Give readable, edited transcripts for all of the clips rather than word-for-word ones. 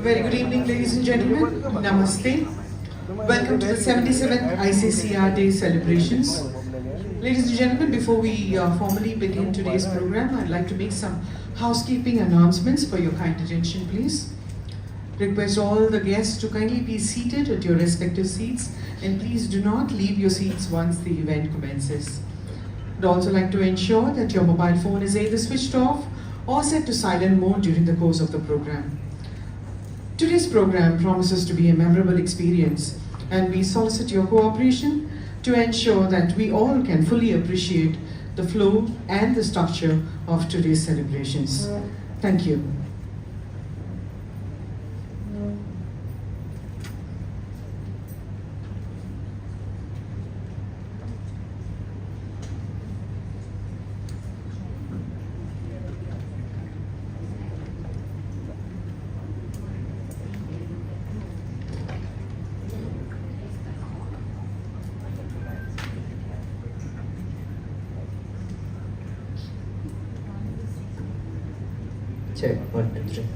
Very good evening, ladies and gentlemen. Namaste. Welcome to the 77th ICCR Day celebrations. Ladies and gentlemen, before we formally begin today's program, I'd like to make some housekeeping announcements for your kind attention, please. Request all the guests to kindly be seated at your respective seats, and please do not leave your seats once the event commences. I'd also like to ensure that your mobile phone is either switched off or set to silent mode during the course of the program. Today's program promises to be a memorable experience, and we solicit your cooperation to ensure that we all can fully appreciate the flow and the structure of today's celebrations. Thank you. Check, 1, 2, 3.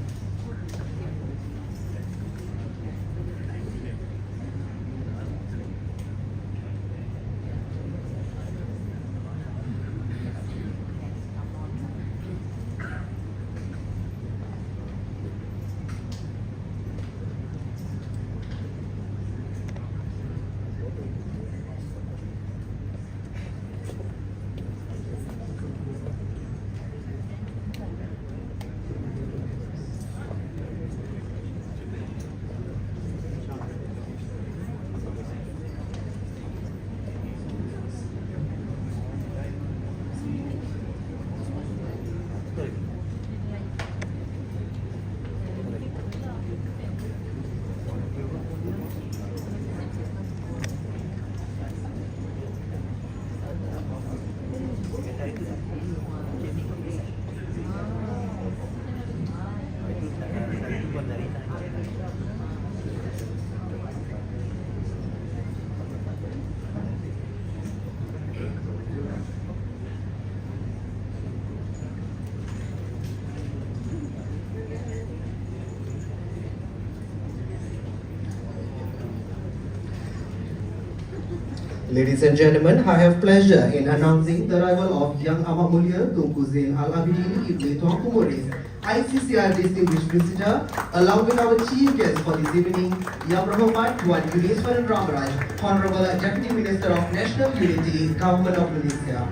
Ladies and gentlemen, I have pleasure in announcing the arrival of Yang Amat Mulia Tunku Zain Al-Abidin Ibn Tuanku Murid, ICCR Distinguished Visitor, along with our chief guest for this evening, Yang Berhormat Tuan Yudhiswaran Ramaraj, Honorable Deputy Minister of National Unity, Government of Malaysia.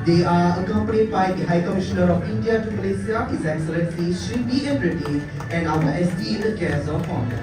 They are accompanied by the High Commissioner of India to Malaysia, His Excellency Shri B.M. Reddy, and our esteemed guests of honor.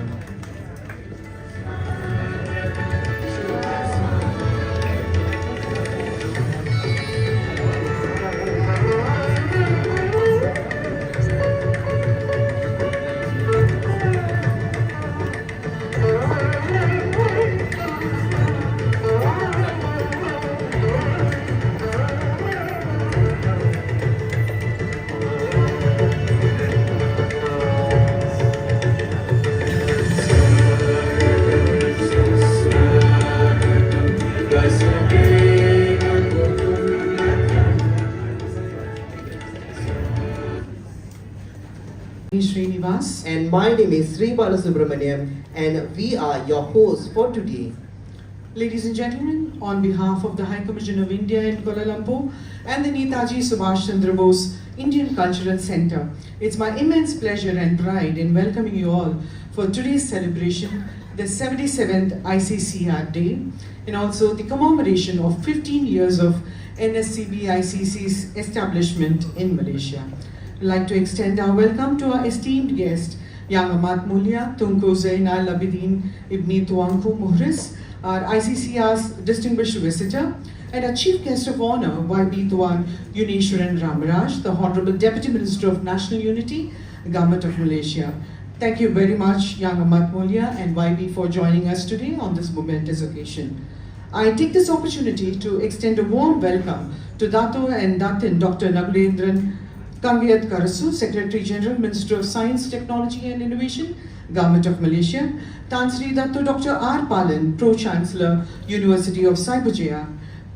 And my name is Sri Balasubramaniam, and we are your hosts for today. Ladies and gentlemen, on behalf of the High Commission of India in Kuala Lumpur and the Netaji Subhas Chandra Bose Indian Cultural Center, it's my immense pleasure and pride in welcoming you all for today's celebration, the 77th ICCR Day, and also the commemoration of 15 years of NSCBICC's establishment in Malaysia. I'd like to extend our welcome to our esteemed guest, Yang Amat Mulia Tunku Zainal Abidin Ibni Tuanku Muhris, our ICCR's distinguished visitor, and our Chief Guest of Honor, YB Tuan Unishwaran Ramaraj, the Honorable Deputy Minister of National Unity, Government of Malaysia. Thank you very much, Yang Amat Mulia and YB, for joining us today on this momentous occasion. I take this opportunity to extend a warm welcome to Dato and Datin Dr. 𝗟𝗓𝗡𝗚𝗡, Secretary General, Minister of Science, Technology and Innovation, Government of Malaysia, Tan Sri Dato Dr. 𝗟𝗓𝗡𝗚𝗡, Pro-Chancellor, University of Cyberjaya,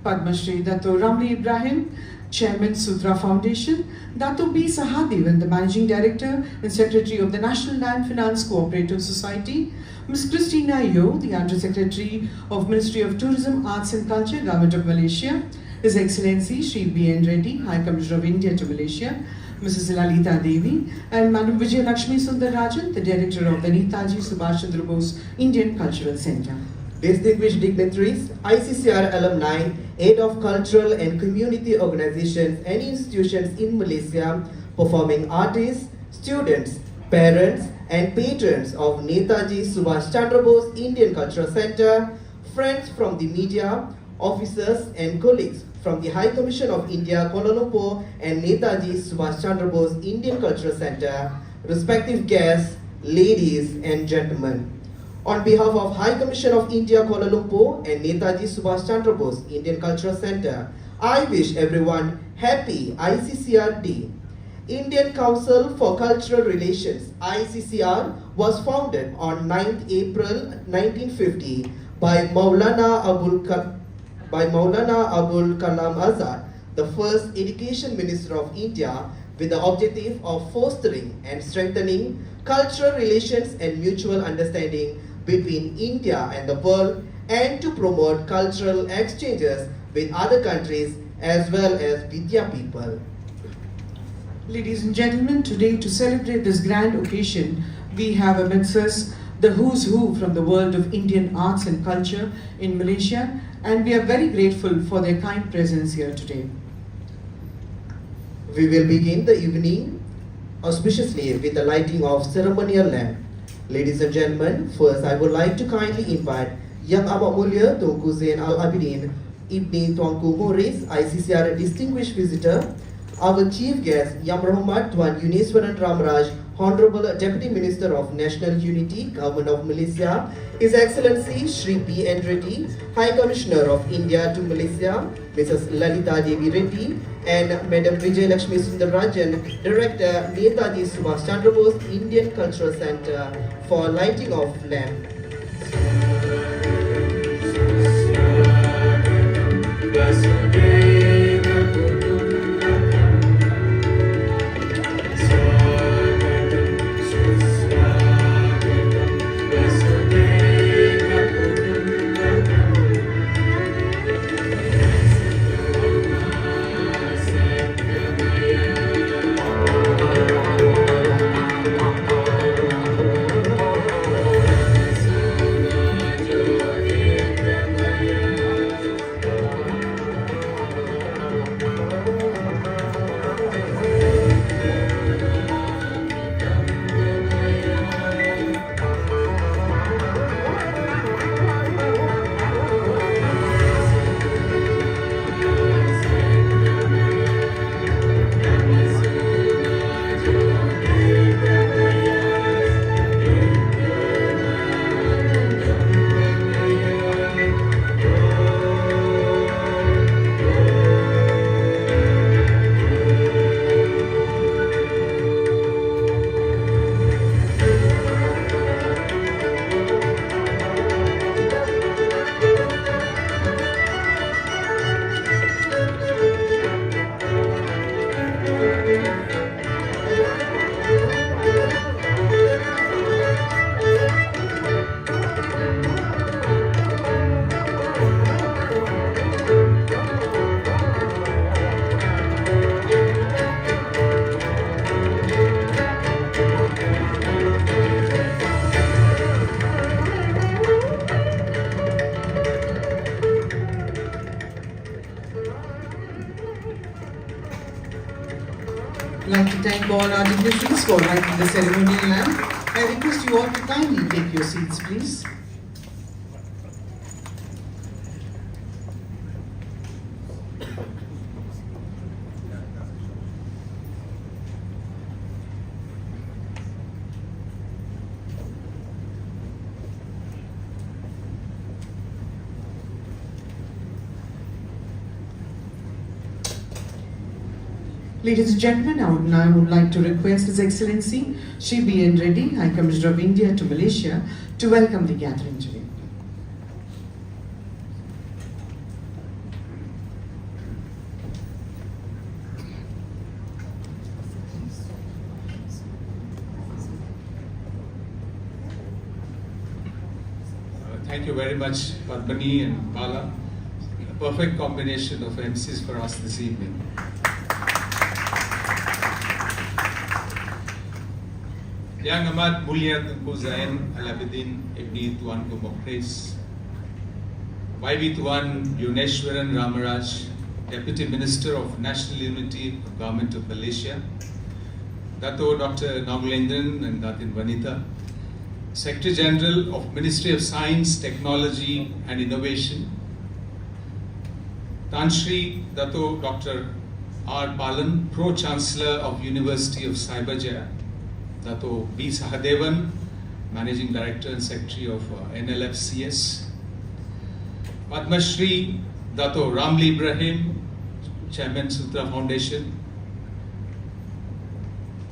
Padma Shri Dato Ramli Ibrahim, Chairman, Sutra Foundation, Dato B. Sahadevan, the Managing Director and Secretary of the National Land Finance Cooperative Society, Ms. Christina Yo, the Under Secretary of Ministry of Tourism, Arts and Culture, Government of Malaysia, His Excellency Shri B.N. Reddy, High Commissioner of India to Malaysia, Mrs. Lalita Devi, and Madam Vijayalakshmi Sundararajan, the Director of the Netaji Subhas Chandra Bose Indian Cultural Centre. Distinguished dignitaries, ICCR alumni, aid of cultural and community organizations and institutions in Malaysia, performing artists, students, parents, and patrons of Netaji Subhas Chandra Bose Indian Cultural Centre, friends from the media, officers and colleagues from the High Commission of India, Kuala Lumpur, and Netaji Subhas Chandra Bose Indian Cultural Centre, respective guests, ladies and gentlemen. On behalf of High Commission of India, Kuala Lumpur, and Netaji Subhas Chandra Bose Indian Cultural Centre, I wish everyone happy ICCR Day. Indian Council for Cultural Relations, ICCR, was founded on 9th April 1950 by Maulana Abdul Kalam Azad, the first Education Minister of India, with the objective of fostering and strengthening cultural relations and mutual understanding between India and the world, and to promote cultural exchanges with other countries as well as with their people. Ladies and gentlemen, today to celebrate this grand occasion, we have amidst us the who's who from the world of Indian arts and culture in Malaysia, and we are very grateful for their kind presence here today. We will begin the evening auspiciously with the lighting of ceremonial lamp. Ladies and gentlemen, first I would like to kindly invite Yang Amat Mulia Tunku Zainal Abidin Ibni Tuanku Muhris, ICCR distinguished visitor, our chief guest, Yang Berhormat Tuan Unishwaran Ramaraj, Honorable Deputy Minister of National Unity, Government of Malaysia, His Excellency Shri B.N. Reddy, High Commissioner of India to Malaysia, Mrs. Lalita Devi Reddy, and Madam Vijayalakshmi Sundararajan, Director, Netaji Subhas Chandra Bose Indian Cultural Centre, for lighting of lamp. I'd like to thank all our dignitaries for lighting the ceremonial lamp. I request you all to kindly take your seats, please. Ladies and gentlemen, I would like to request His Excellency Shri B.N. Reddy, High Commissioner of India to Malaysia, to welcome the gathering today. Thank you very much, Padmani and Bala. A perfect combination of MCs for us this evening. Yang Amat Mulia Tunku Zain Alabidin Ibni Tuan Kumokres, YB Tuan Yuneshwaran Ramaraj, Deputy Minister of National Unity of Government of Malaysia, Dato Dr. Nagulendran and Datin Vanita, Secretary General of Ministry of Science, Technology and Innovation, Tan Sri Dato Dr. R. Palan, Pro-Chancellor of University of Cyberjaya, Dato B. Sahadevan, Managing Director and Secretary of NLFCS, Padma Shri Dato Ramli Ibrahim, Chairman Sutra Foundation,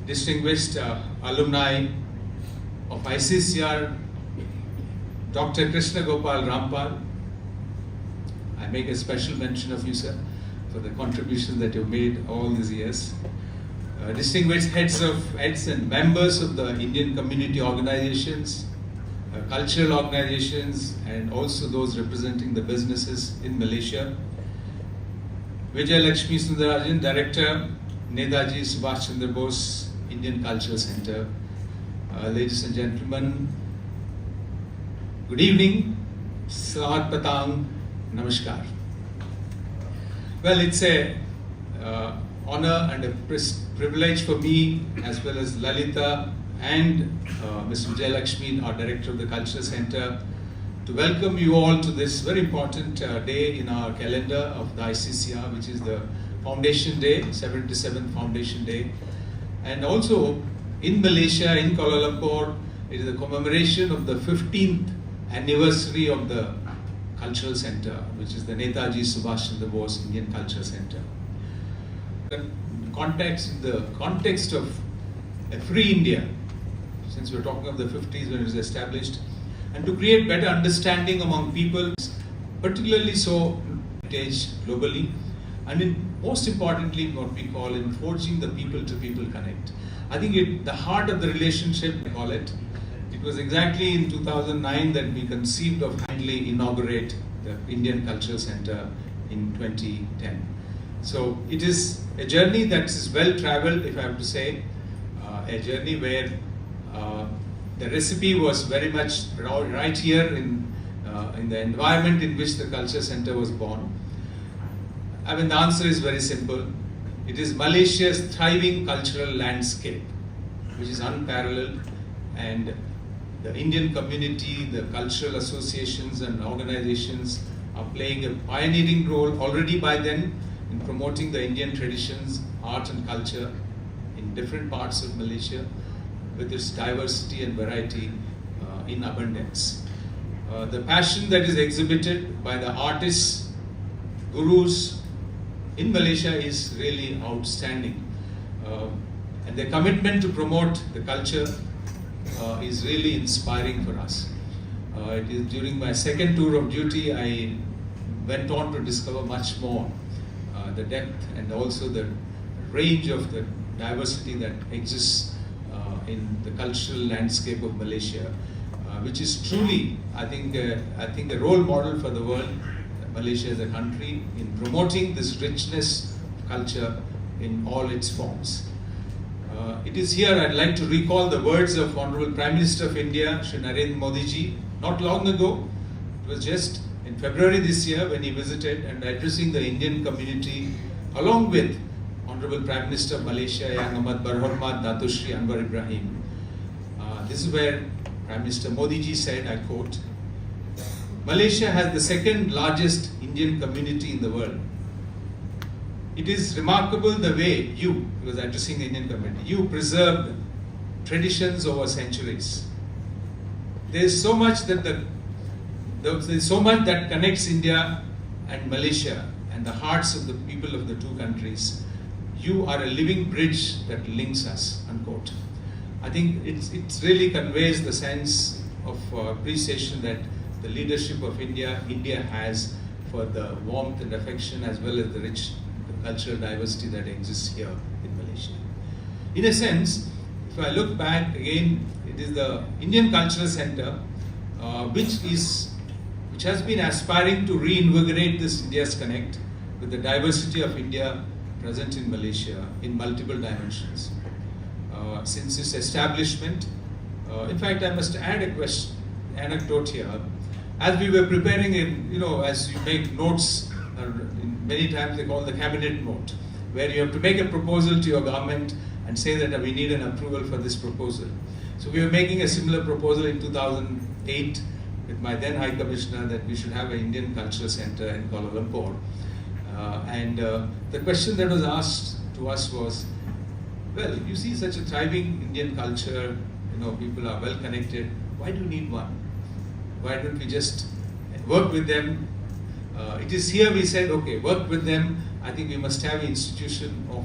distinguished alumni of ICCR, Dr. Krishna Gopal Rampal. I make a special mention of you, sir, for the contribution that you've made all these years. Distinguished heads and members of the Indian community organizations, cultural organizations, and also those representing the businesses in Malaysia. Vijay Lakshmi Sundarajan, Director, Netaji Subhas Chandra Bose, Indian Cultural Center. Ladies and gentlemen, good evening, Selamat Petang, Namaskar. Well, it's a honor and a privilege for me, as well as Lalita and Ms. Vijay Lakshmi, our Director of the Cultural Center, to welcome you all to this very important day in our calendar of the ICCR, which is the Foundation Day, 77th Foundation Day. And also in Malaysia, in Kuala Lumpur, it is a commemoration of the 15th anniversary of the Cultural Center, which is the Netaji Subhas Chandra Bose Indian Cultural Center. In the context of a free India, since we're talking of the 50s when it was established, and to create better understanding among people, particularly so globally, and most importantly, what we call in forging the people-to-people connect. I think the heart of the relationship, we call it, it was exactly in 2009 that we conceived of kindly inaugurate the Indian Cultural Center in 2010. So it is a journey that is well traveled, if I have to say, a journey where the recipe was very much right here in the environment in which the Culture Center was born. I mean, the answer is very simple. It is Malaysia's thriving cultural landscape, which is unparalleled, and the Indian community, the cultural associations and organizations are playing a pioneering role already by then in promoting the Indian traditions, art and culture in different parts of Malaysia with its diversity and variety in abundance. The passion that is exhibited by the artists, gurus in Malaysia is really outstanding. And their commitment to promote the culture is really inspiring for us. It is during my second tour of duty, I went on to discover much more the depth and also the range of the diversity that exists in the cultural landscape of Malaysia, which is truly, I think, a role model for the world, Malaysia as a country, in promoting this richness of culture in all its forms. It is here I'd like to recall the words of Honorable Prime Minister of India, Shri Narendra Modi ji, not long ago. It was just in February this year when he visited and addressing the Indian community along with Honorable Prime Minister of Malaysia, Yang Amat Berhormat Dato Sri Anwar Ibrahim. This is where Prime Minister Modi ji said, I quote, "Malaysia has the second largest Indian community in the world. It is remarkable the way you," he was addressing the Indian community, "you preserved traditions over centuries. There is so much that connects India and Malaysia and the hearts of the people of the two countries. You are a living bridge that links us," unquote. I think it really conveys the sense of appreciation that the leadership of India has for the warmth and affection as well as the rich cultural diversity that exists here in Malaysia. In a sense, if I look back again, it is the Indian Cultural Center which has been aspiring to reinvigorate this India's connect with the diversity of India present in Malaysia in multiple dimensions. Since its establishment, in fact, I must add a anecdote here. As we were preparing, as you make notes, many times they call the cabinet note, where you have to make a proposal to your government and say that we need an approval for this proposal. So we were making a similar proposal in 2008 with my then High Commissioner that we should have an Indian Cultural Center in Kuala Lumpur. The question that was asked to us was, well, you see such a thriving Indian culture, people are well connected, why do you need one? Why don't we just work with them? It is here we said, okay, work with them. I think we must have an institution of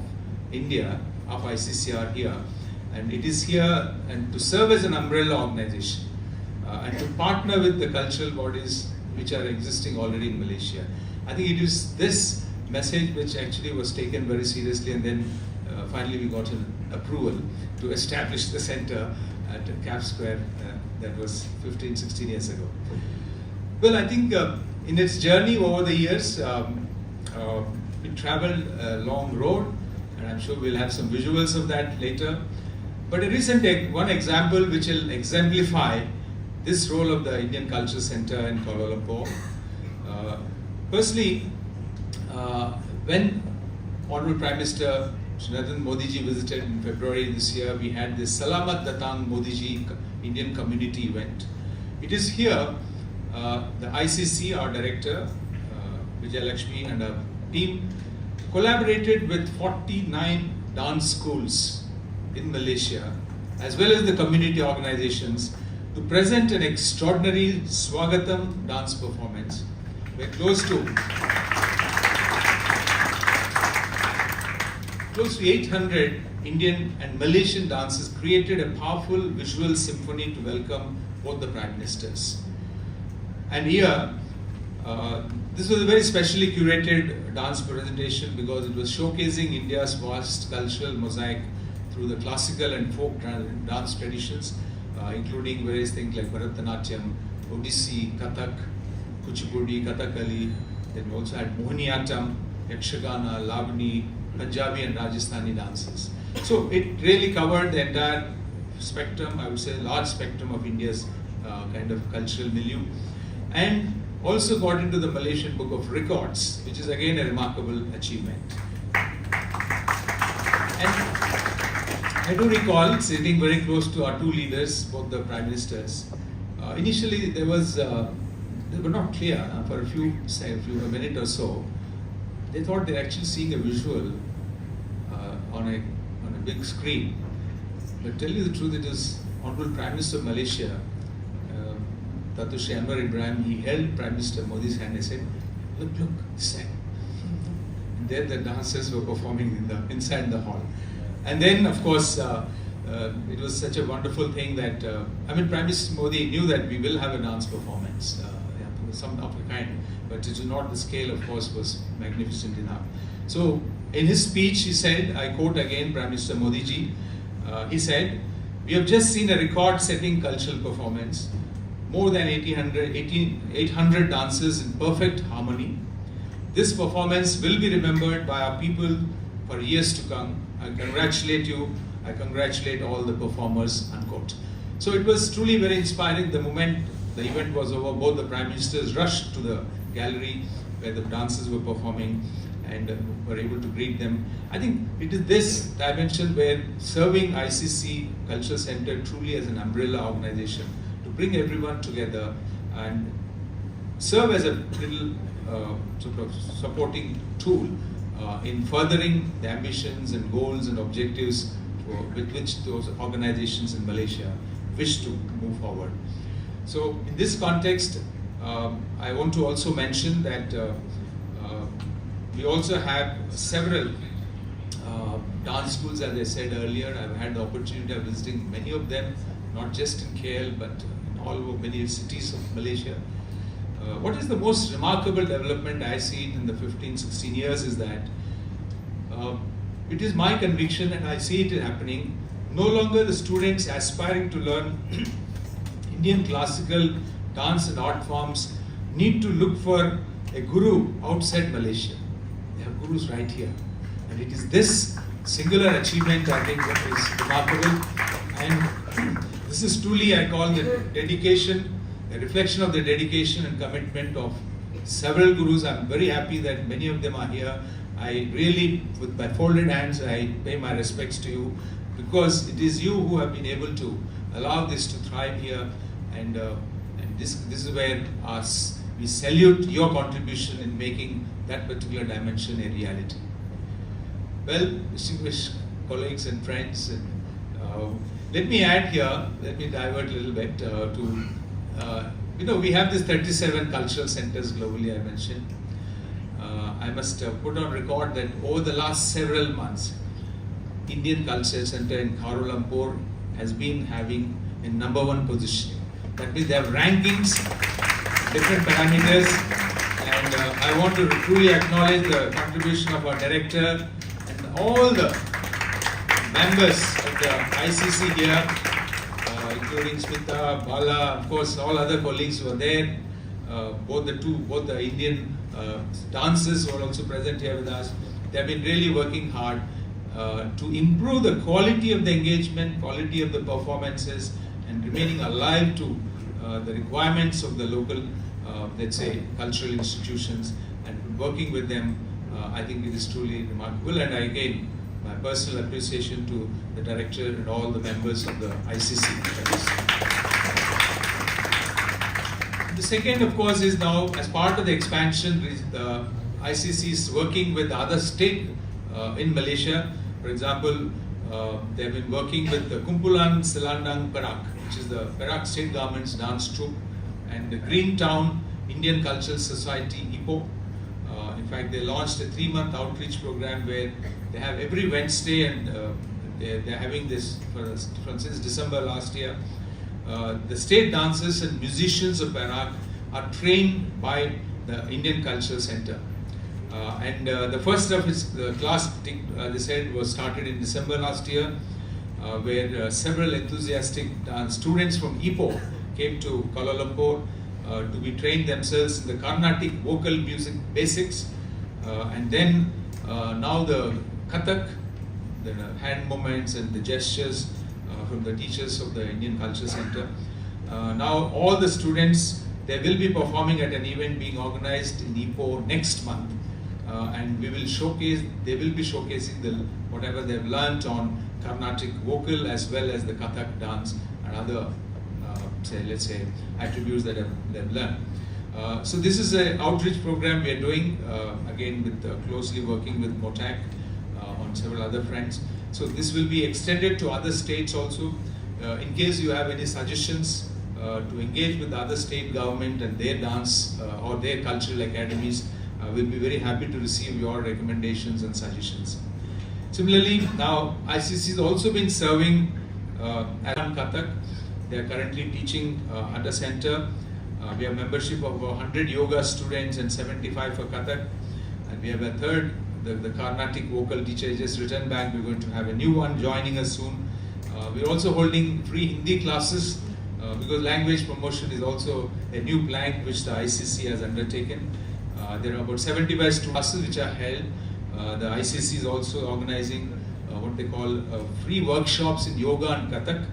India, of ICCR here. And it is here and to serve as an umbrella organization and to partner with the cultural bodies which are existing already in Malaysia. I think it is this message which actually was taken very seriously, and then finally we got an approval to establish the center at Cap Square that was 15-16 years ago. Well, I think in its journey over the years, it traveled a long road, and I'm sure we'll have some visuals of that later. But a recent one example which will exemplify this role of the Indian Culture Center in Kuala Lumpur. Firstly, when Honorable Prime Minister Narendra Modi ji visited in February this year, we had this Salamat Datang Modi ji Indian Community event. It is here the ICC, our director, Vijay Lakshmi, and our team collaborated with 49 dance schools in Malaysia, as well as the community organizations, to present an extraordinary Swagatam dance performance. We're close to 800 Indian and Malaysian dancers created a powerful visual symphony to welcome both the Prime Ministers. And here, this was a very specially curated dance presentation because it was showcasing India's vast cultural mosaic through the classical and folk dance traditions, including various things like Bharatanatyam, Odissi, Kathak, Kuchipudi, Kathakali. Then we also had Mohiniyattam, Yakshagana, Lavani, Punjabi and Rajasthani dances. So it really covered the entire spectrum, I would say large spectrum of India's kind of cultural milieu, and also got into the Malaysian Book of Records, which is again a remarkable achievement. And I do recall sitting very close to our two leaders, both the Prime Ministers. Initially they were not clear for a minute or so. They thought they're actually seeing a visual on a big screen. But tell you the truth, it is Honorable Prime Minister of Malaysia, Dato' Sri Anwar Ibrahim. He held Prime Minister Modi's hand and said, look, this side. And there the dancers were performing inside the hall. And then, of course, it was such a wonderful thing that, Prime Minister Modi knew that we will have a dance performance, some of a kind, but it was not the scale, of course, was magnificent enough. So, in his speech, he said, I quote again Prime Minister Modi ji, he said, "We have just seen a record-setting cultural performance, more than 800 dancers in perfect harmony. This performance will be remembered by our people for years to come. I congratulate you, I congratulate all the performers," unquote. So it was truly very inspiring. The moment the event was over, both the Prime Ministers rushed to the gallery where the dancers were performing, and were able to greet them. I think it is this dimension where serving ICC Cultural Center truly as an umbrella organization to bring everyone together and serve as a little sort of supporting tool in furthering the ambitions and goals and objectives with which those organizations in Malaysia wish to move forward. So in this context, I want to also mention that we also have several dance schools, as I said earlier. I've had the opportunity of visiting many of them, not just in KL, but in all over many cities of Malaysia. What is the most remarkable development I see in the 15-16 years is that it is my conviction, and I see it happening, no longer the students aspiring to learn Indian classical dance and art forms need to look for a guru outside Malaysia. They have gurus right here. And it is this singular achievement, I think, that is remarkable. And this is truly, I call the dedication, a reflection of the dedication and commitment of several gurus. I'm very happy that many of them are here. I really, with my folded hands, I pay my respects to you, because it is you who have been able to allow this to thrive here, and this is where we salute your contribution in making that particular dimension a reality. Well, distinguished colleagues and friends, and, let me add here, let me divert a little bit we have these 37 cultural centers globally, I mentioned. I must put on record that over the last several months, Indian Cultural Center in Kuala Lumpur has been having a #1 position. That means they have rankings, different parameters, and I want to truly acknowledge the contribution of our director and all the members of the ICC here, including Smita, Bala, of course, all other colleagues who are there. Both the Indian dancers who are also present here with us. They have been really working hard to improve the quality of the engagement, quality of the performances, and remaining alive to the requirements of the local, let's say, cultural institutions, and working with them. I think it is truly remarkable, and again, my personal appreciation to the director and all the members of the ICC. The second, of course, is now, as part of the expansion, the ICC is working with other state in Malaysia. For example, they have been working with the Kumpulan Selandang Perak, which is the Perak state government's dance troupe, and the Greentown Indian Cultural Society, Ipoh. In fact, they launched a 3-month outreach program where they have every Wednesday, and they're having this since December last year. The state dancers and musicians of Perak are trained by the Indian Cultural Center. The first of its class, they said, was started in December last year, where several enthusiastic students from Ipoh came to Kuala Lumpur to be trained themselves in the Carnatic vocal music basics, and then now the Kathak, the hand movements and the gestures from the teachers of the Indian Culture Center. Now all the students, they will be performing at an event being organized in Ipoh next month, and they will be showcasing whatever they've learnt on Carnatic vocal as well as the Kathak dance and other let's say attributes that they've learned. So this is an outreach program we are doing, again with closely working with MOTAC on several other fronts. So this will be extended to other states also. In case you have any suggestions to engage with the other state government and their dance or their cultural academies, we'll be very happy to receive your recommendations and suggestions. Similarly, now ICC has also been serving Kathak. They are currently teaching at the center. We have membership of 100 yoga students and 75 for Kathak. And we have a third, the Carnatic vocal teacher just returned back. We're going to have a new one joining us soon. We're also holding free Hindi classes because language promotion is also a new plank which the ICC has undertaken. There are about 75 classes which are held. The ICC is also organizing what they call free workshops in yoga and Kathak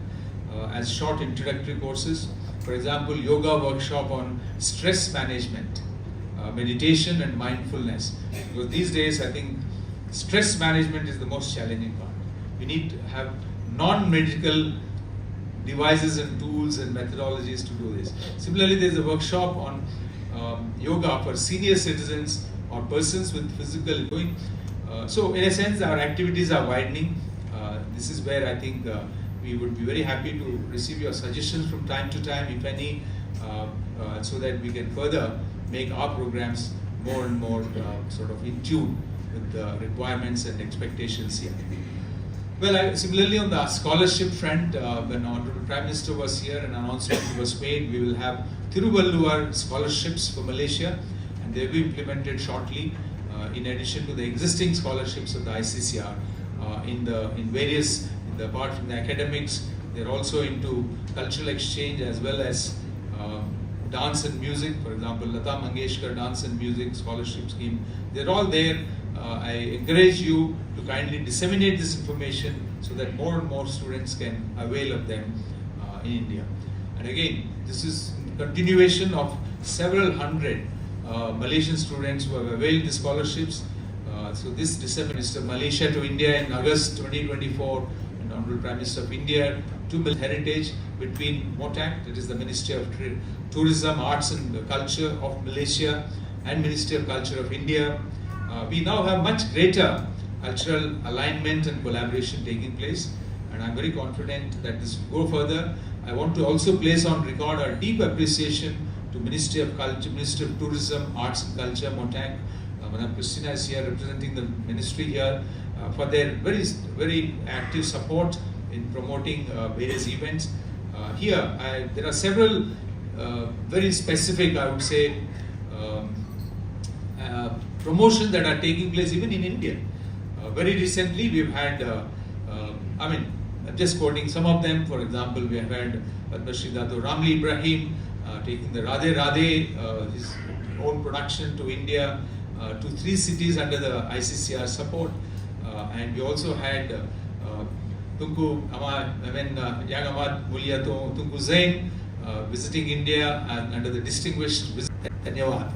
as short introductory courses. For example, yoga workshop on stress management, meditation and mindfulness. Because these days, I think stress management is the most challenging part. We need to have non-medical devices and tools and methodologies to do this. Similarly, there is a workshop on yoga for senior citizens or persons with physical doing. So in a sense, our activities are widening. This is where I think we would be very happy to receive your suggestions from time to time, if any, so that we can further make our programs more and more sort of in tune with the requirements and expectations here. Well, similarly on the scholarship front, when Honorable Prime Minister was here, an announcement was made, we will have 𝗟𝗏𝗡𝗚𝗓 scholarships for Malaysia, and they will be implemented shortly, in addition to the existing scholarships of the ICCR, apart from the academics. They're also into cultural exchange as well as dance and music. For example, 𝗟𝗏𝗡𝗙𝗡𝗅 Dance and Music Scholarship Scheme. They're all there. I encourage you to kindly disseminate this information so that more and more students can avail of them in India. And again, this is continuation of several hundred Malaysian students who have availed the scholarships. So this dissemination, Malaysia to India in August 2024, and Honorable Prime Minister of India to heritage between MOTAC, that is the Ministry of Tourism, Arts and Culture of Malaysia, and Ministry of Culture of India. We now have much greater cultural alignment and collaboration taking place, and I'm very confident that this will go further. I want to also place on record our deep appreciation to Ministry of Culture, Ministry of Tourism, Arts and Culture, MOTAC. Madam Christina is here representing the ministry here, for their very active support in promoting various events. There are several very specific, I would say, promotions that are taking place even in India. Very recently, we've had, I'm just quoting some of them. For example, we have had Padma Shri Dato Ramli Ibrahim taking the Radhe Radhe, his own production to India, to 3 cities under the ICCR support. And we also had Young Ahmad Mulia Tunku Zain visiting India and under the distinguished visit. Dhanyawad.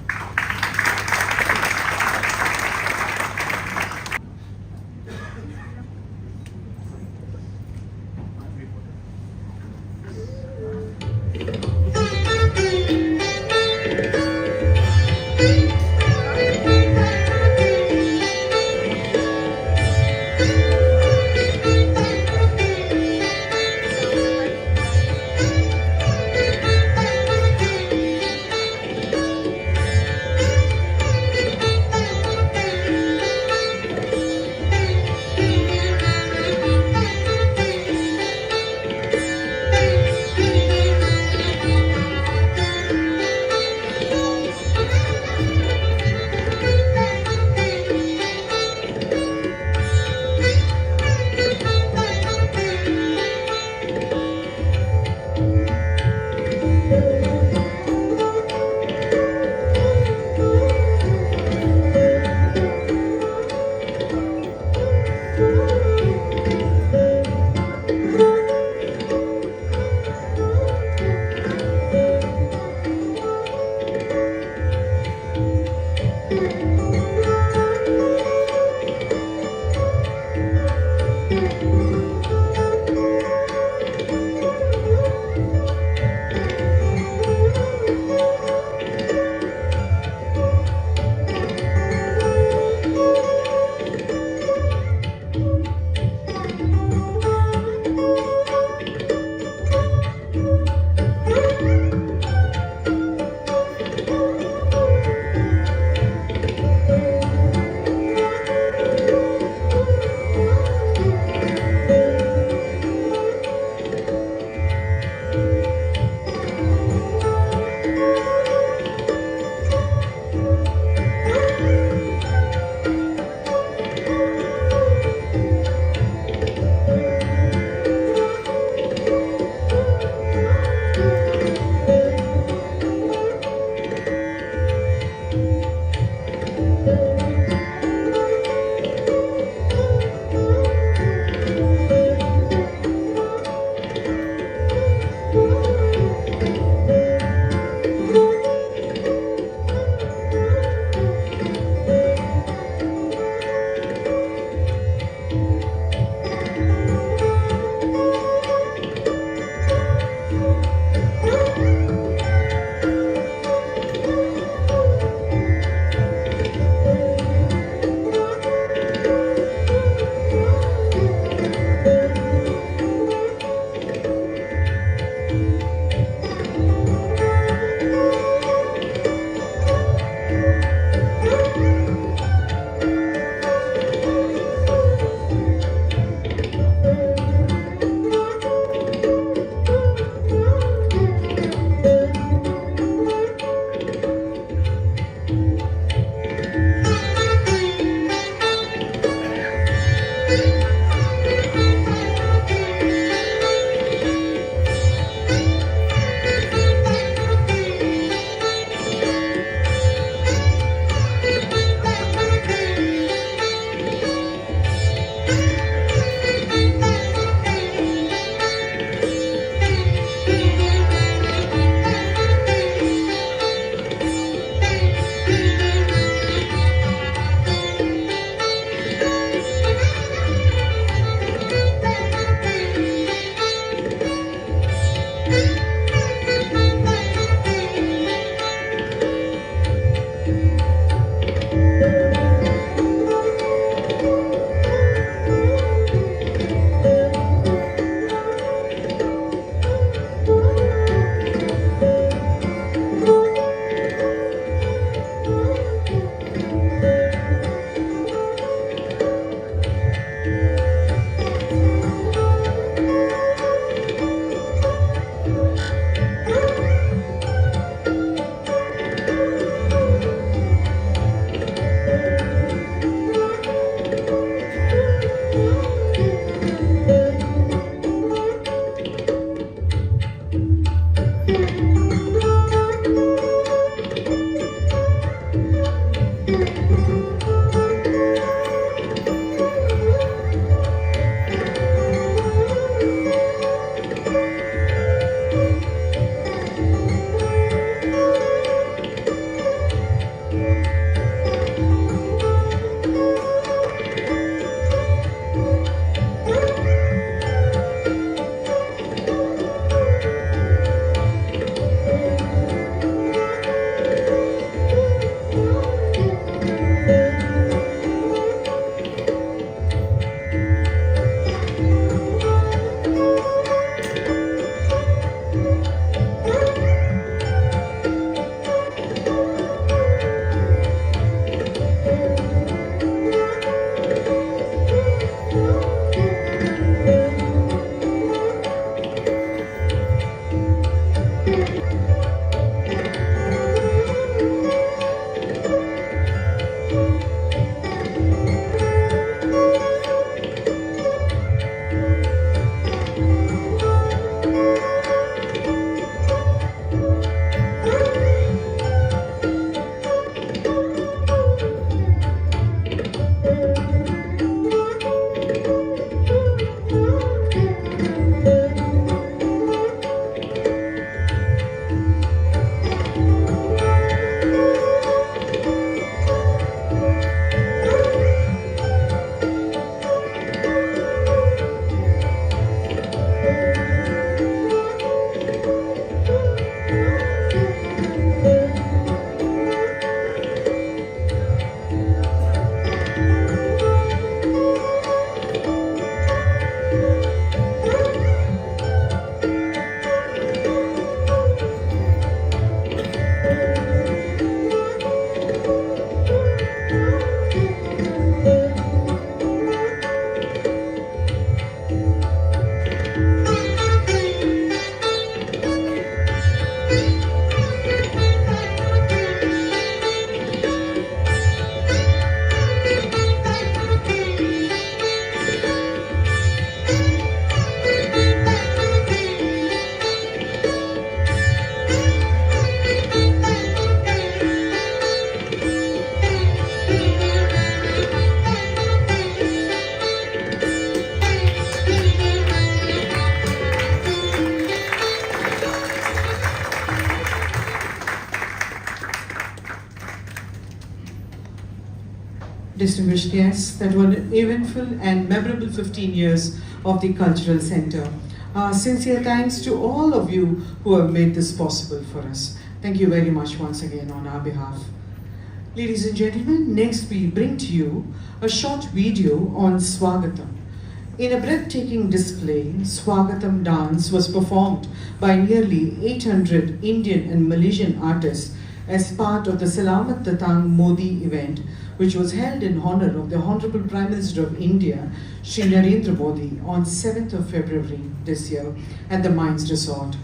distinguished guests, that were an eventful and memorable 15 years of the Cultural Center. Sincere thanks to all of you who have made this possible for us. Thank you very much once again on our behalf. Ladies and gentlemen, next we bring to you a short video on Swagatam. In a breathtaking display, Swagatam dance was performed by nearly 800 Indian and Malaysian artists as part of the 𝗟𝗓𝗡𝗡𝗡 Modi event, which was held in honor of the Honorable Prime Minister of India, Shri Narendra Modi, on 7th of February this year at the Mines Resort.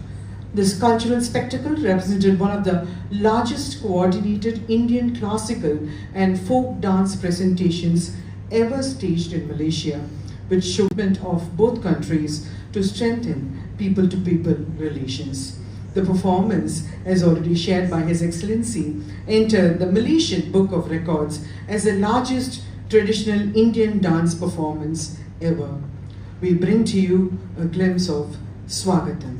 This cultural spectacle represented one of the largest coordinated Indian classical and folk dance presentations ever staged in Malaysia, with showment of both countries to strengthen people-to-people relations. The performance, as already shared by His Excellency, entered the Malaysian Book of Records as the largest traditional Indian dance performance ever. We bring to you a glimpse of Swagatam.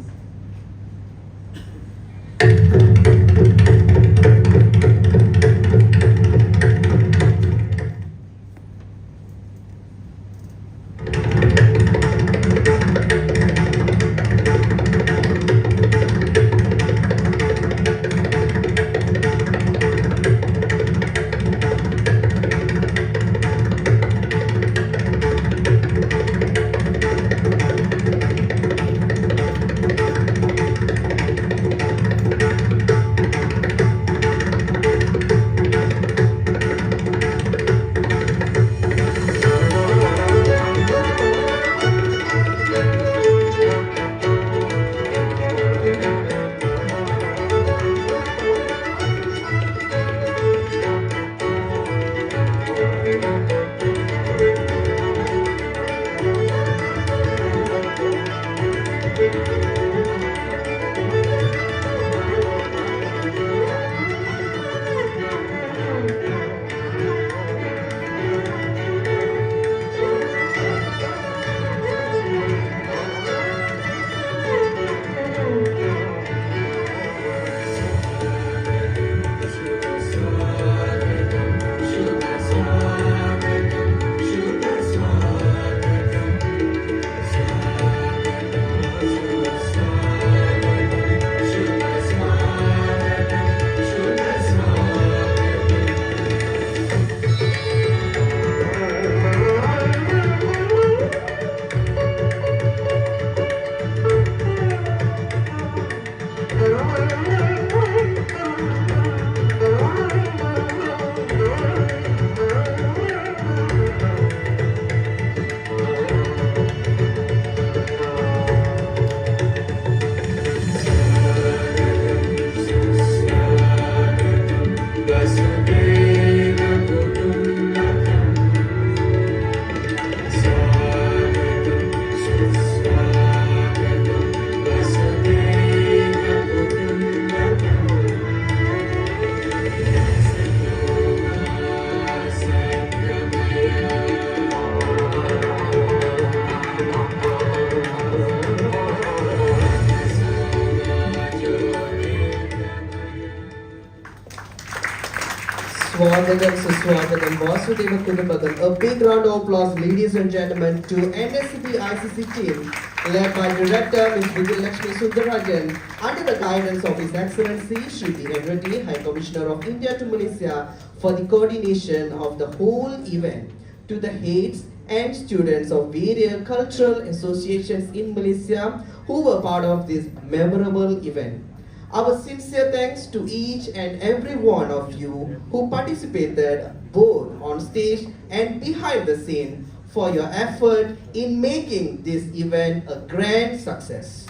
Swagatam Suswagatam 𝗟𝗧𝗥𝗘𝗔𝗠𝗜𝗡. A big round of applause, ladies and gentlemen, to NSCBICC team led by Director Ms. Vijayalakshmi Sundarajan under the guidance of His Excellency Shri B.N. Reddy, High Commissioner of India to Malaysia, for the coordination of the whole event. To the heads and students of various cultural associations in Malaysia who were part of this memorable event. Our sincere thanks to each and every one of you who participated both on stage and behind the scene for your effort in making this event a grand success.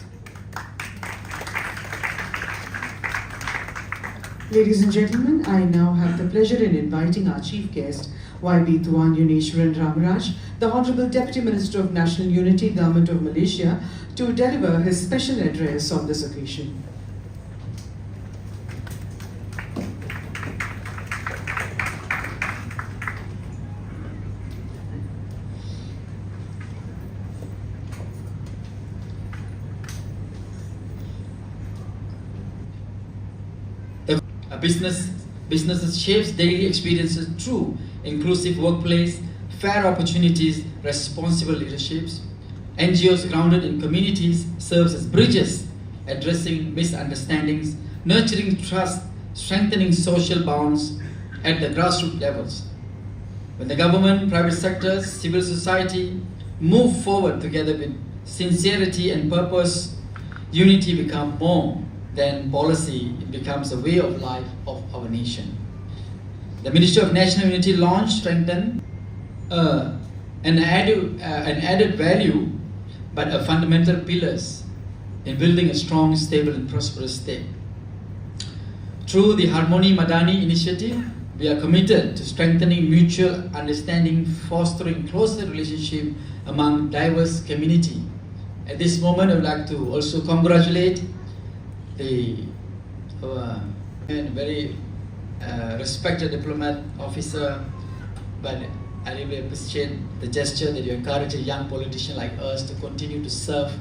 Ladies and gentlemen, I now have the pleasure in inviting our chief guest, YB Tuan Yuneshwaran Ramaraj, the Honorable Deputy Minister of National Unity, Government of Malaysia, to deliver his special address on this occasion. A business Businesses shapes daily experiences through inclusive workplace, fair opportunities, responsible leaderships. NGOs grounded in communities serves as bridges, addressing misunderstandings, nurturing trust, strengthening social bonds at the grassroots levels. When the government, private sectors, civil society move forward together with sincerity and purpose, unity becomes more than policy, it becomes a way of life of our nation. The Ministry of National Unity launched, strengthened, an added value, but a fundamental pillars in building a strong, stable and prosperous state. Through the Harmony Madani initiative, we are committed to strengthening mutual understanding, fostering closer relationship among diverse community. At this moment, I would like to also congratulate the very respected diplomat officer, but I really appreciate the gesture that you encourage a young politician like us to continue to serve,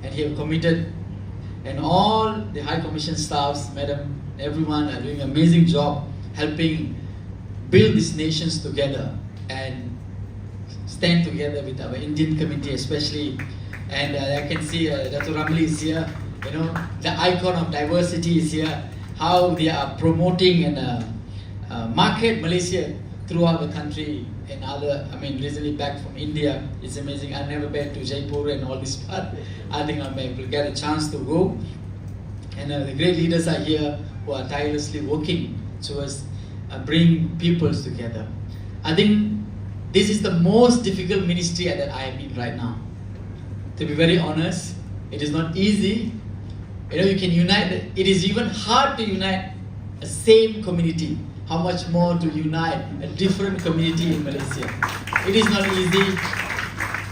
and he have committed, and all the High Commission staffs, madam, everyone are doing an amazing job helping build these nations together and stand together with our Indian community especially. And I can see Dr. Ramli is here, you know, the icon of diversity is here, how they are promoting and market Malaysia throughout the country and other, I mean, recently back from India, it's amazing. I've never been to Jaipur and all this part. I think I will get a chance to go. And the great leaders are here who are tirelessly working towards bring peoples together. I think this is the most difficult ministry that I am in right now. To be very honest, it is not easy. You know, you can unite, it is even hard to unite a same community. How much more to unite a different community in Malaysia. It is not easy.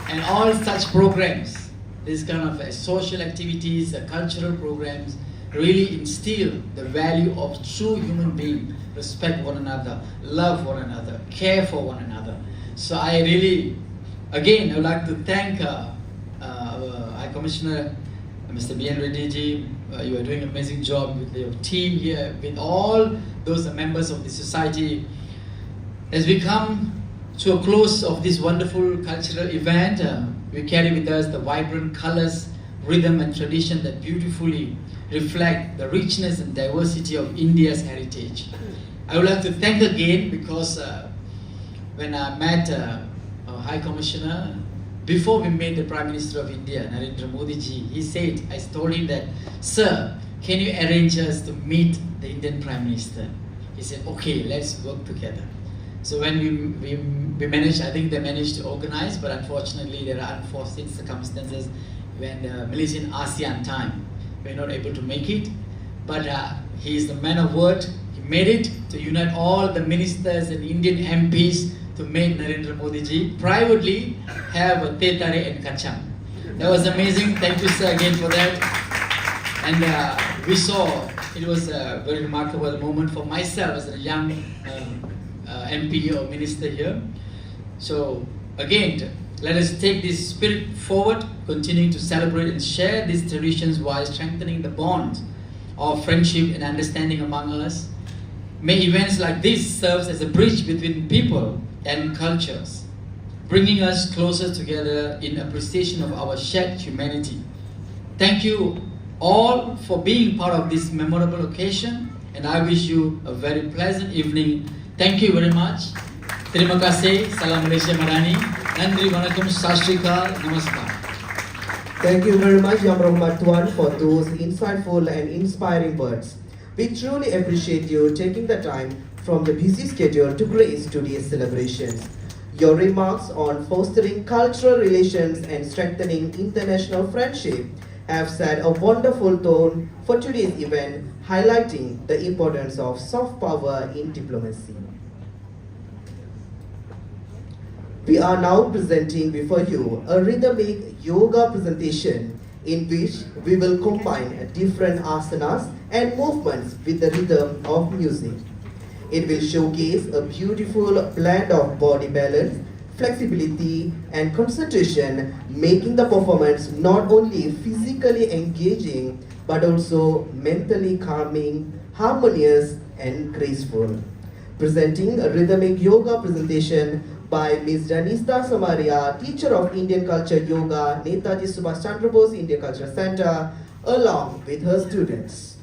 And all such programs, this kind of social activities, cultural programs, really instill the value of true human being, respect one another, love one another, care for one another. So I really, again, I would like to thank our High Commissioner, Mr. B.N. Reddy ji. You are doing an amazing job with your team here, with all those members of the society. As we come to a close of this wonderful cultural event, we carry with us the vibrant colors, rhythm and tradition that beautifully reflect the richness and diversity of India's heritage. I would like to thank again because when I met our High Commissioner, before we met the Prime Minister of India, Narendra Modi ji, he said, I told him that, sir, can you arrange us to meet the Indian Prime Minister? He said, okay, let's work together. So when we managed, I think they managed to organize, but unfortunately there are unforeseen circumstances when the Malaysian ASEAN time, we're not able to make it. But he is the man of word. He made it to unite all the ministers and Indian MPs to meet Narendra Modi ji, privately have a 𝗟𝗓𝗡 and 𝗟𝗓𝗡. That was amazing. Thank you, sir, again for that. And we saw, it was a very remarkable moment for myself as a young MP or minister here. So again, let us take this spirit forward, continuing to celebrate and share these traditions while strengthening the bond of friendship and understanding among us. May events like this serve as a bridge between people and cultures, bringing us closer together in appreciation of our shared humanity. Thank you all for being part of this memorable occasion, and I wish you a very pleasant evening. Thank you very much. Terima kasih. Salam Malaysia Madani. Nandri Wanakum. Sashrikal. Namaskar. Thank you very much, Yang Berhormat Tuan, for those insightful and inspiring words. We truly appreciate you taking the time from the busy schedule to grace today's celebrations. Your remarks on fostering cultural relations and strengthening international friendship have set a wonderful tone for today's event, highlighting the importance of soft power in diplomacy. We are now presenting before you a rhythmic yoga presentation in which we will combine different asanas and movements with the rhythm of music. It will showcase a beautiful blend of body balance, flexibility, and concentration, making the performance not only physically engaging but also mentally calming, harmonious, and graceful. Presenting a rhythmic yoga presentation by Ms. Janista Samaria, teacher of Indian Culture Yoga, Netaji Subhas Chandra Bose Indian Culture Center, along with her students.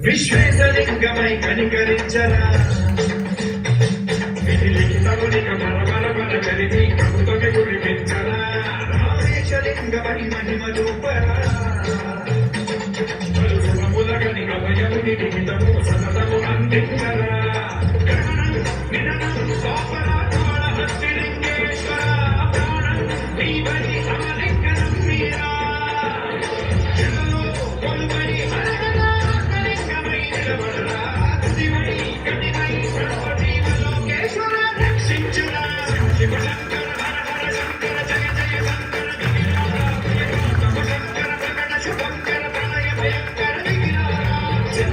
విశ్వేశలింగమై కనికరించరా విధిలిఖితమునిక బల కలిపి కముతమి గురిపించరా రామేశలింగమై మహిమ చూపరా శుభములగని అభయముని లిఖితము సతతము అందించరా గ్రహణం నిధనం సోపరా కాళ హస్తిలింగేశ్వర ప్రాణం నీవని సమలింగనం మీరా జగలో కొలువై హరహరా Shankara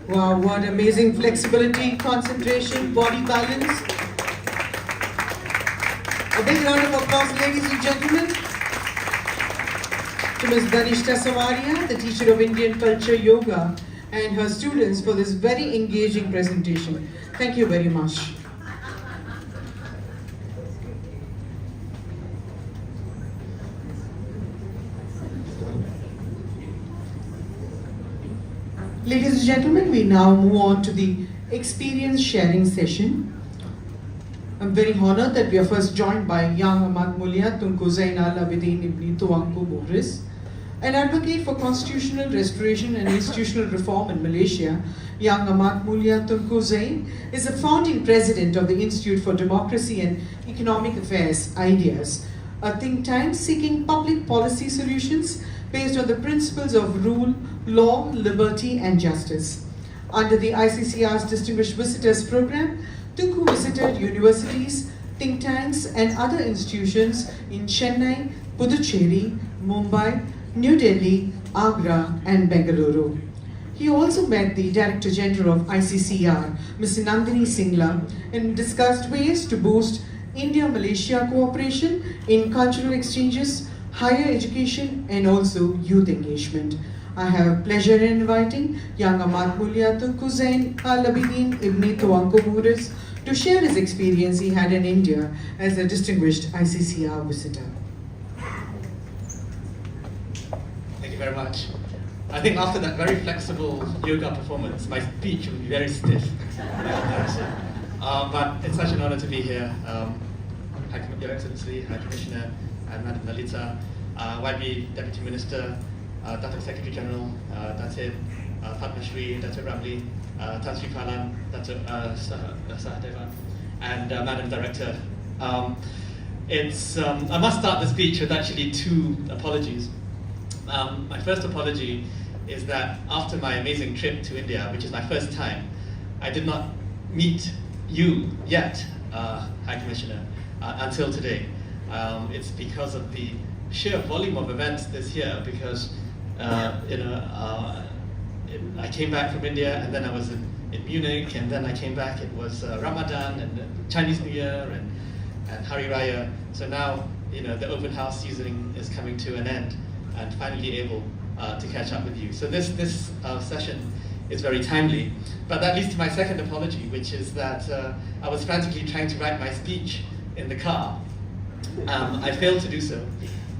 Wow, what amazing flexibility, concentration, body balance. A big round of applause, ladies and gentlemen, to Ms. Danishta Samaria, the teacher of Indian culture, yoga, and her students for this very engaging presentation. Thank you very much. Ladies and gentlemen, we now move on to the experience sharing session. I'm very honored that we are first joined by young 𝗟𝗡𝗡𝗚𝗡𝗚 𝗟𝗡𝗡𝗡𝗚𝗡𝗚 Bose, an advocate for constitutional restoration and institutional reform in Malaysia. Young 𝗟𝗡𝗡𝗡𝗚𝗡𝗚 is the founding president of the Institute for Democracy and Economic Affairs, IDEAS, a think tank seeking public policy solutions based on the principles of rule, law, liberty, and justice. Under the ICCR's Distinguished Visitors Program, Tunku visited universities, think tanks, and other institutions in Chennai, Puducherry, Mumbai, New Delhi, Agra, and Bengaluru. He also met the Director General of ICCR, Ms. Nandini Singla, and discussed ways to boost India-Malaysia cooperation in cultural exchanges, higher education, and also youth engagement. I have pleasure in inviting young 𝗟𝗡𝗡𝗚𝗡𝗚𝗡𝗚𝗡𝗚𝗡𝗚𝗡𝗚𝗡𝗡𝗡𝗡𝗡𝗡𝗡𝗡 to share his experience he had in India as a distinguished ICCR visitor. Thank you very much. I think after that very flexible yoga performance, my speech will be very stiff. But it's such an honor to be here. Your Excellency, High Commissioner, and Madam Nalitha, YB Deputy Minister, Datuk Secretary General, Datuk Padma Shri, Datuk Ramli, Tan Sri Kalan, Datuk Sahadevan, and Madam Director. I must start the speech with actually two apologies. My first apology is that after my amazing trip to India, which is my first time, I did not meet you yet, High Commissioner, until today. It's because of the sheer volume of events this year, because I came back from India, and then I was in Munich, and then I came back, it was Ramadan, and Chinese New Year, and Hari Raya. So now, the open house season is coming to an end, and finally able to catch up with you. So this session is very timely. But that leads to my second apology, which is that I was frantically trying to write my speech in the car. I failed to do so.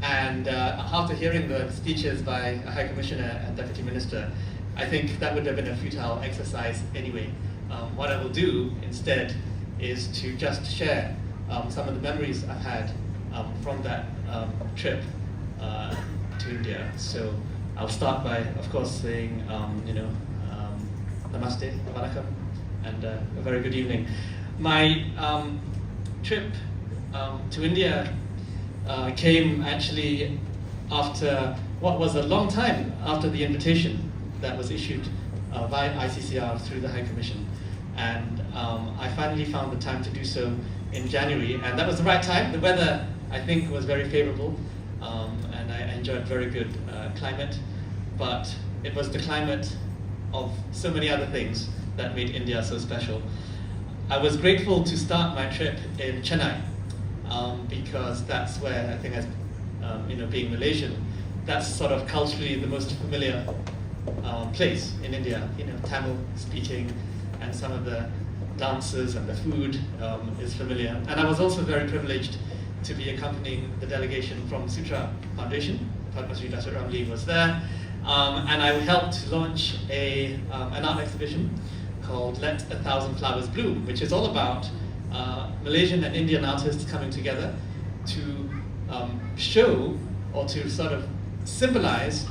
And after hearing the speeches by High Commissioner and Deputy Minister, I think that would have been a futile exercise anyway. What I will do instead is to just share some of the memories I've had from that trip to India. So I'll start by, of course, saying, namaste, vanakkam, and a very good evening. My trip to India came actually after what was a long time after the invitation that was issued by ICCR through the High Commission. And I finally found the time to do so in January, and that was the right time. The weather, I think, was very favorable, and I enjoyed very good climate, but it was the climate of so many other things that made India so special. I was grateful to start my trip in Chennai, because that's where I think, as being Malaysian, that's sort of culturally the most familiar place in India. Tamil speaking, and some of the dances and the food is familiar. And I was also very privileged to be accompanying the delegation from Sutra Foundation. Padma Shri Datuk Ramli was there, and I helped to launch an art exhibition called Let 1,000 Flowers Bloom, which is all about Malaysian and Indian artists coming together to show, or to sort of symbolize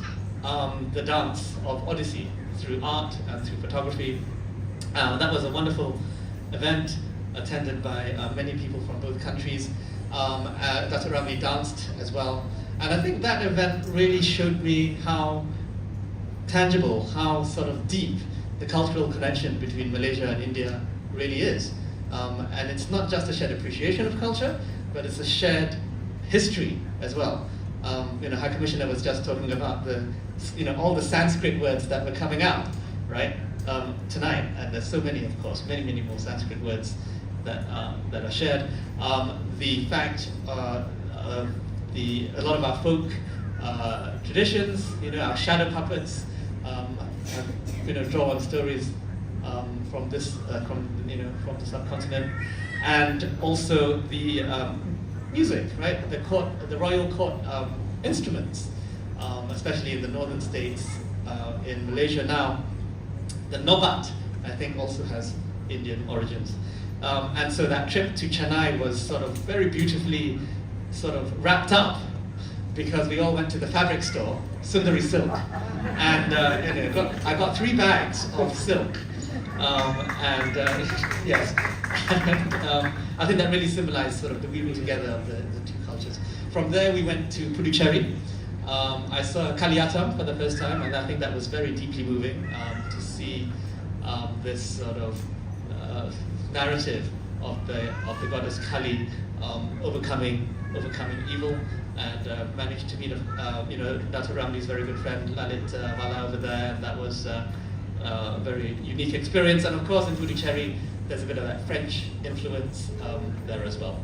the dance of Odyssey through art and through photography. That was a wonderful event attended by many people from both countries. Dr. Ramli danced as well. And I think that event really showed me how tangible, how sort of deep the cultural connection between Malaysia and India really is. And it's not just a shared appreciation of culture, but it's a shared history as well. High Commissioner was just talking about all the Sanskrit words that were coming out, right, tonight, and there's so many, of course, many more Sanskrit words that are shared. The fact a lot of our folk traditions, our shadow puppets, draw on stories from the subcontinent, and also the music, right? The royal court instruments, especially in the northern states, in Malaysia now. The nobat, I think, also has Indian origins. And so that trip to Chennai was sort of very beautifully sort of wrapped up, because we all went to the fabric store, Sundari Silk, and I got 3 bags of silk. Yes, I think that really symbolized sort of the weaving together of the two cultures. From there we went to Puducherry. I saw Kaliyattam for the first time, and I think that was very deeply moving to see this sort of narrative of the goddess Kali overcoming evil, and managed to meet Dato' Ramli's very good friend Lalit Wala over there, and that was a very unique experience. And of course in Puducherry there's a bit of that French influence there as well.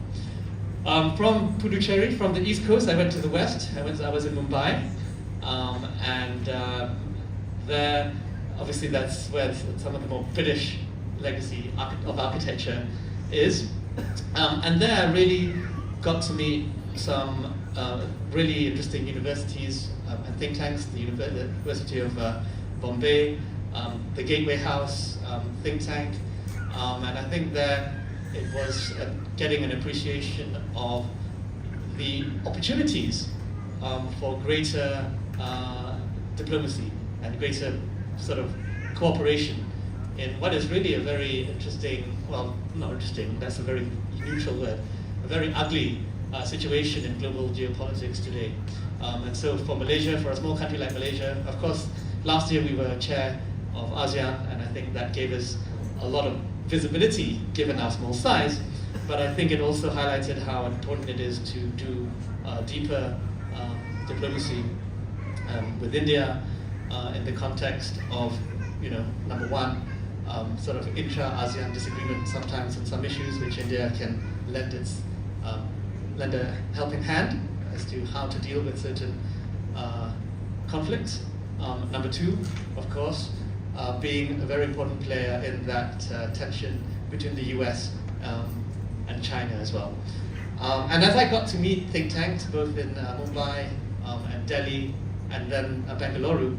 From Puducherry, from the east coast, I went to the west. I was in Mumbai, and there, obviously, that's where some of the more British legacy of architecture is. And there, I really got to meet some really interesting universities and think tanks. The University of Bombay, the Gateway House think tank, and I think there it was getting an appreciation of the opportunities for greater diplomacy and greater sort of cooperation in what is really a very interesting, well, not interesting, that's a very neutral word, a very ugly situation in global geopolitics today. And so for Malaysia, for a small country like Malaysia, of course, last year we were chair of ASEAN, and I think that gave us a lot of visibility given our small size, but I think it also highlighted how important it is to do deeper diplomacy with India in the context of, number one, sort of intra-ASEAN disagreement sometimes on some issues, which India can lend a helping hand as to how to deal with certain conflicts. Number two, of course, being a very important player in that tension between the US and China as well. And as I got to meet think tanks both in Mumbai and Delhi and then Bengaluru,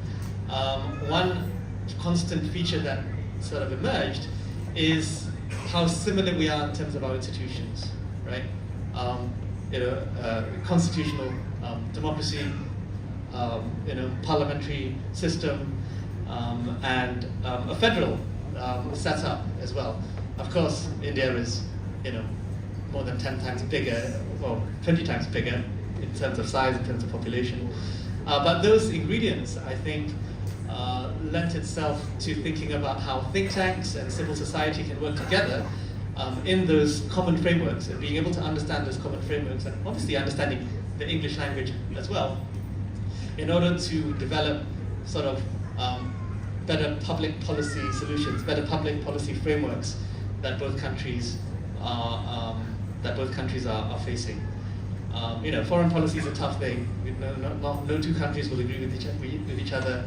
one constant feature that sort of emerged is how similar we are in terms of our institutions, right? Constitutional democracy, parliamentary system, and a federal setup as well. Of course, India is, more than 10 times bigger, well, 20 times bigger in terms of size, in terms of population. But those ingredients, I think, lent itself to thinking about how think tanks and civil society can work together in those common frameworks, and being able to understand those common frameworks, and obviously understanding the English language as well, in order to develop sort of better public policy solutions, better public policy frameworks that both countries are facing. Foreign policy is a tough thing. No two countries will agree with each other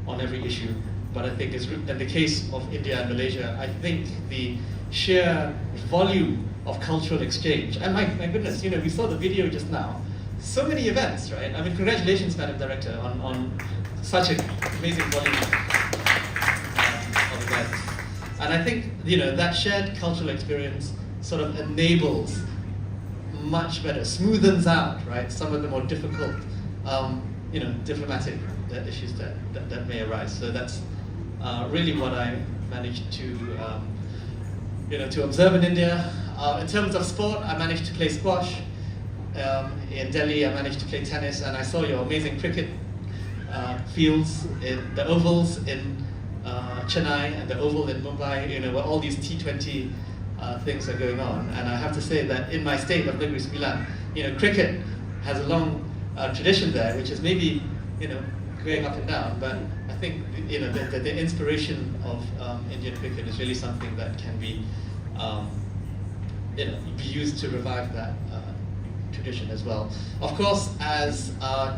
on every issue. But I think, in the case of India and Malaysia, I think the sheer volume of cultural exchange, and my goodness, we saw the video just now. So many events, right? I mean, congratulations, Madam Director, on such an amazing volume of events. And I think, that shared cultural experience sort of enables much better, smoothens out, right, some of the more difficult, diplomatic issues that may arise. So that's really what I managed to, to observe in India. In terms of sport, I managed to play squash. In Delhi, I managed to play tennis, and I saw your amazing cricket fields, in the ovals in Chennai and the Oval in Mumbai, where all these T20 things are going on. And I have to say that in my state of Negeri Sembilan, cricket has a long tradition there, which is maybe, going up and down, but I think, the inspiration of Indian cricket is really something that can be, be used to revive that tradition as well. Of course, as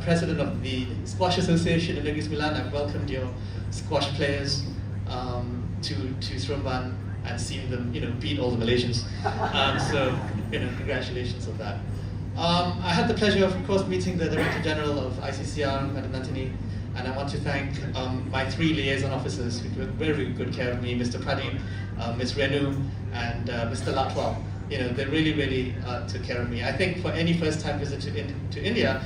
president of the Squash Association in Negeri Sembilan, I've welcomed your squash players to Seremban and seen them, beat all the Malaysians. So, congratulations on that. I had the pleasure of course, meeting the Director General of ICCR, Madam Nantini, and I want to thank my 3 liaison officers who took very good care of me, Mr. Pradeep, Ms. Renu, and Mr. Latwal. They really took care of me. I think for any first-time visit to India,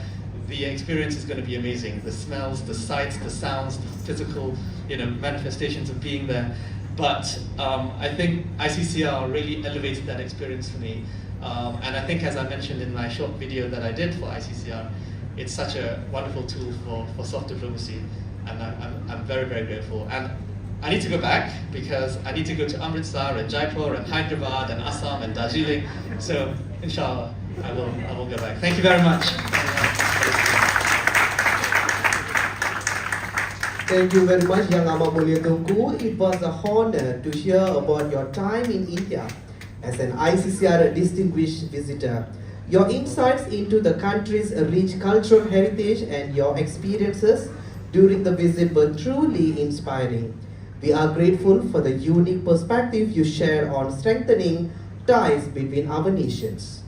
the experience is going to be amazing. The smells, the sights, the sounds, the physical, manifestations of being there. But I think ICCR really elevated that experience for me. And I think, as I mentioned in my short video that I did for ICCR, it's such a wonderful tool for soft diplomacy, and I'm very grateful. And I need to go back because I need to go to Amritsar and Jaipur and Hyderabad and Assam and Darjeeling. So, inshallah, I will go back. Thank you very much. Thank you very much, Yang Amat Mulia Tunku. It was a honor to hear about your time in India as an ICCR distinguished visitor. Your insights into the country's rich cultural heritage and your experiences during the visit were truly inspiring. We are grateful for the unique perspective you share on strengthening ties between our nations.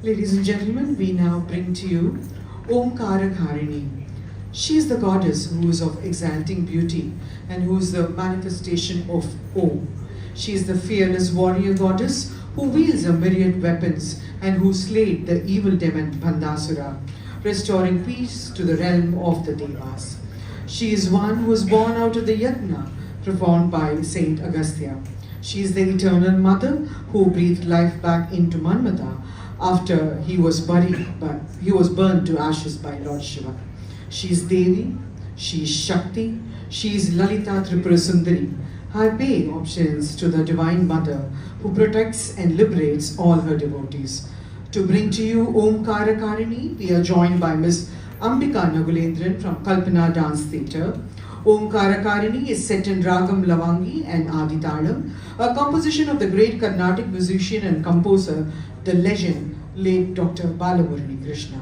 Ladies and gentlemen, we now bring to you 𝗟𝗚𝗏𝗃. She is the goddess who is of exalting beauty and who is the manifestation of Om. She is the fearless warrior goddess who wields a myriad weapons and who slayed the evil demon Bandasura, restoring peace to the realm of the Devas. She is one who was born out of the yajna performed by Saint Agastya. She is the eternal mother who breathed life back into Manmata after he was burned to ashes by Lord Shiva. She is Devi, she is Shakti, she is Lalita Tripura Sundari. I pay options to the Divine Mother who protects and liberates all her devotees. To bring to you 𝗟𝗚𝗏𝗃, we are joined by Ms. Ambika Nagulendran from Kalpana Dance Theatre. 𝗟𝗚𝗏𝗃 is set in Ragam Lavangi and Aditalam, a composition of the great Carnatic musician and composer, the legend, late Dr. Balamurali Krishna.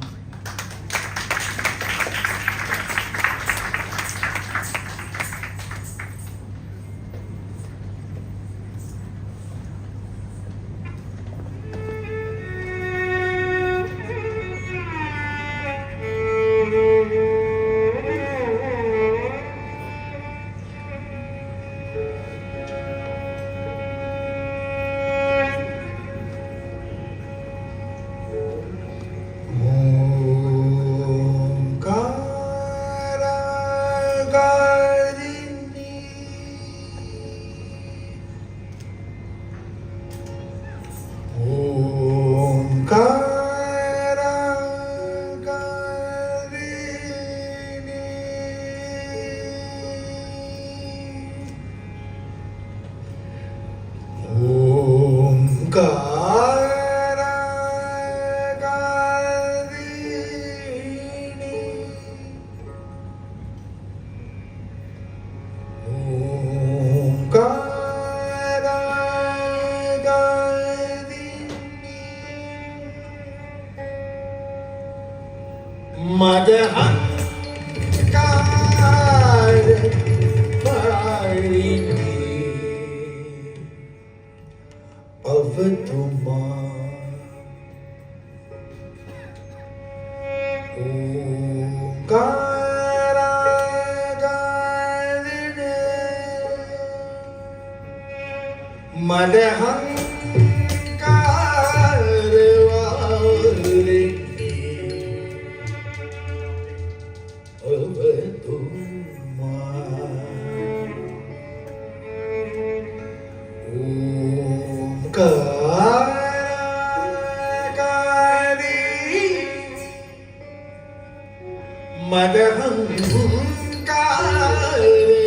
𝗟𝗚𝗏𝗃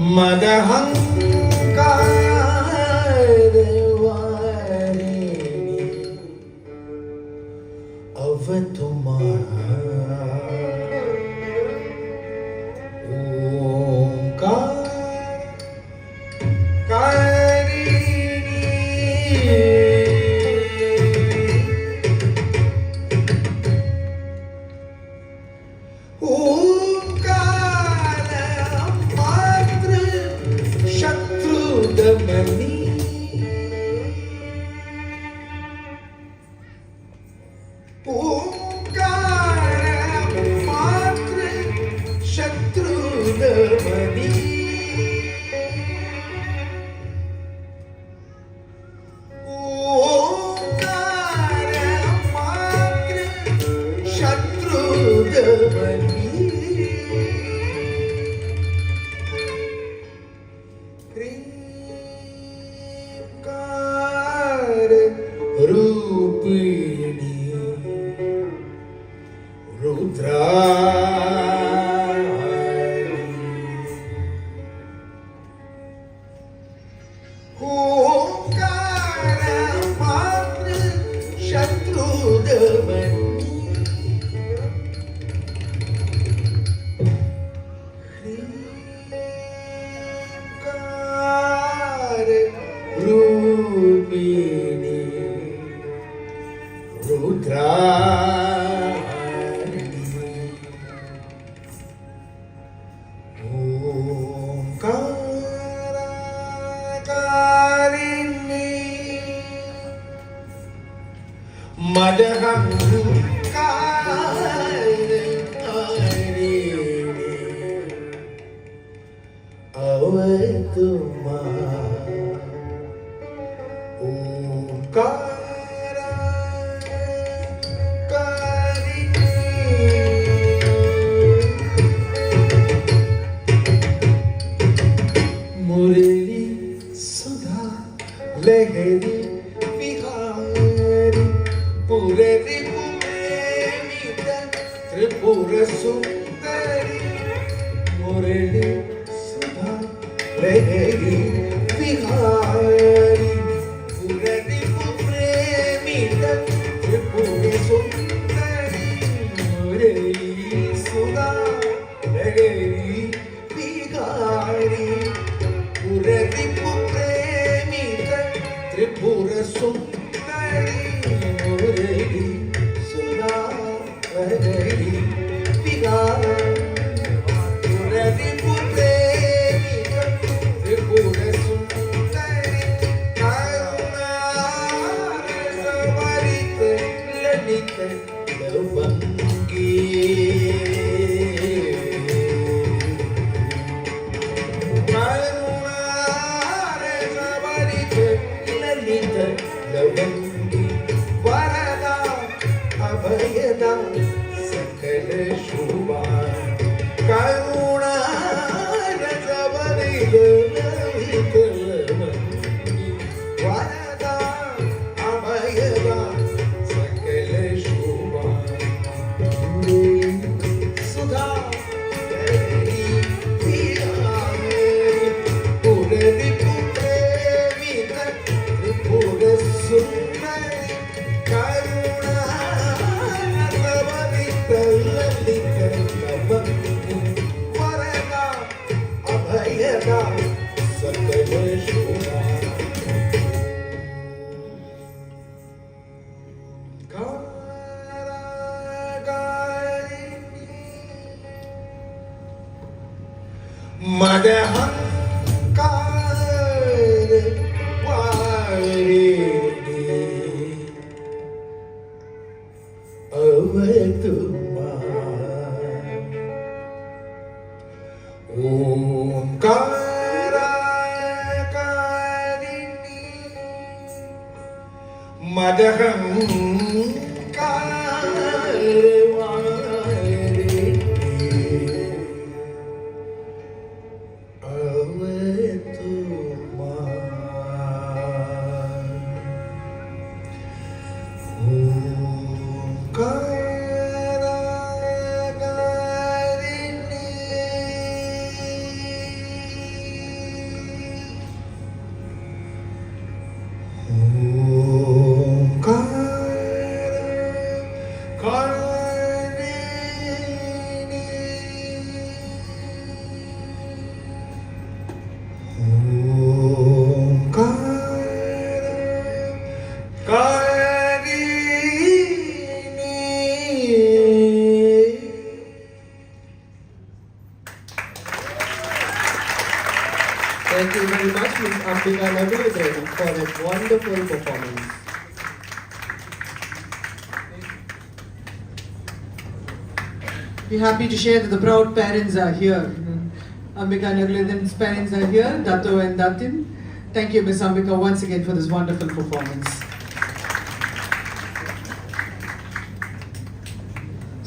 𝗟𝗚𝗡𝗙𝗠𝗏𝗡 Thank you very much, Ms. 𝗟𝗚𝗙𝗚𝗘, for that wonderful performance. We're happy to share that the proud parents are here. Ambika Nagladin's parents are here, Dato and Datin. Thank you, Ms. Ambika, once again for this wonderful performance.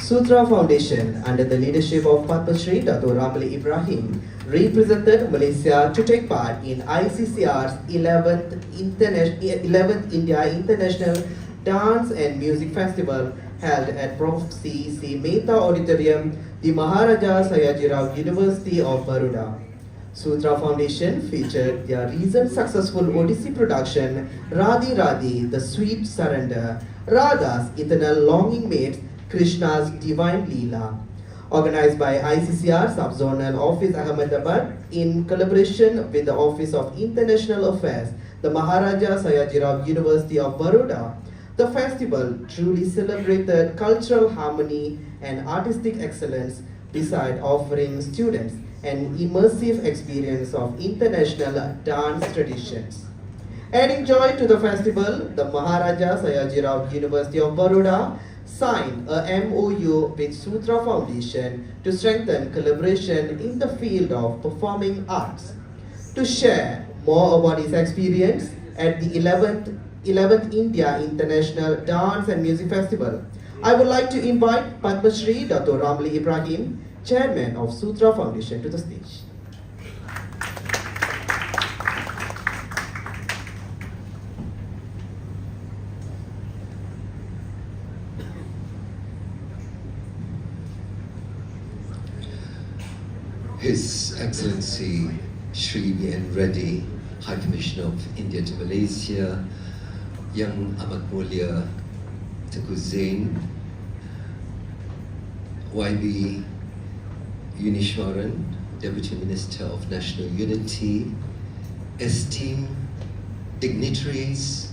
Sutra Foundation, under the leadership of Padma Shri Dato Ramli Ibrahim, represented Malaysia to take part in ICCR's 11th India International Dance and Music Festival held at Prof. C.C. Mehta Auditorium, the Maharaja Sayajirao University of Baroda. Sutra Foundation featured their recent successful Odissi production, Radhi Radhi, The Sweet Surrender, Radha's Eternal Longing Meets Krishna's Divine Leela. Organized by ICCR Subzonal Office Ahmedabad in collaboration with the Office of International Affairs, the Maharaja Sayajirao University of Baroda, the festival truly celebrated cultural harmony and artistic excellence, beside offering students an immersive experience of international dance traditions. Adding joy to the festival, the Maharaja Sayajirao University of Baroda signed a MOU with Sutra Foundation to strengthen collaboration in the field of performing arts. To share more about his experience at the 11th India International Dance and Music Festival, I would like to invite Padma Shri Dato Ramli Ibrahim, Chairman of Sutra Foundation, to the stage. His Excellency Sri N. Reddy, High Commissioner of India to Malaysia, Yang Amat Mulia Tengku Zain, YB Unishwaran, Deputy Minister of National Unity, esteemed dignitaries,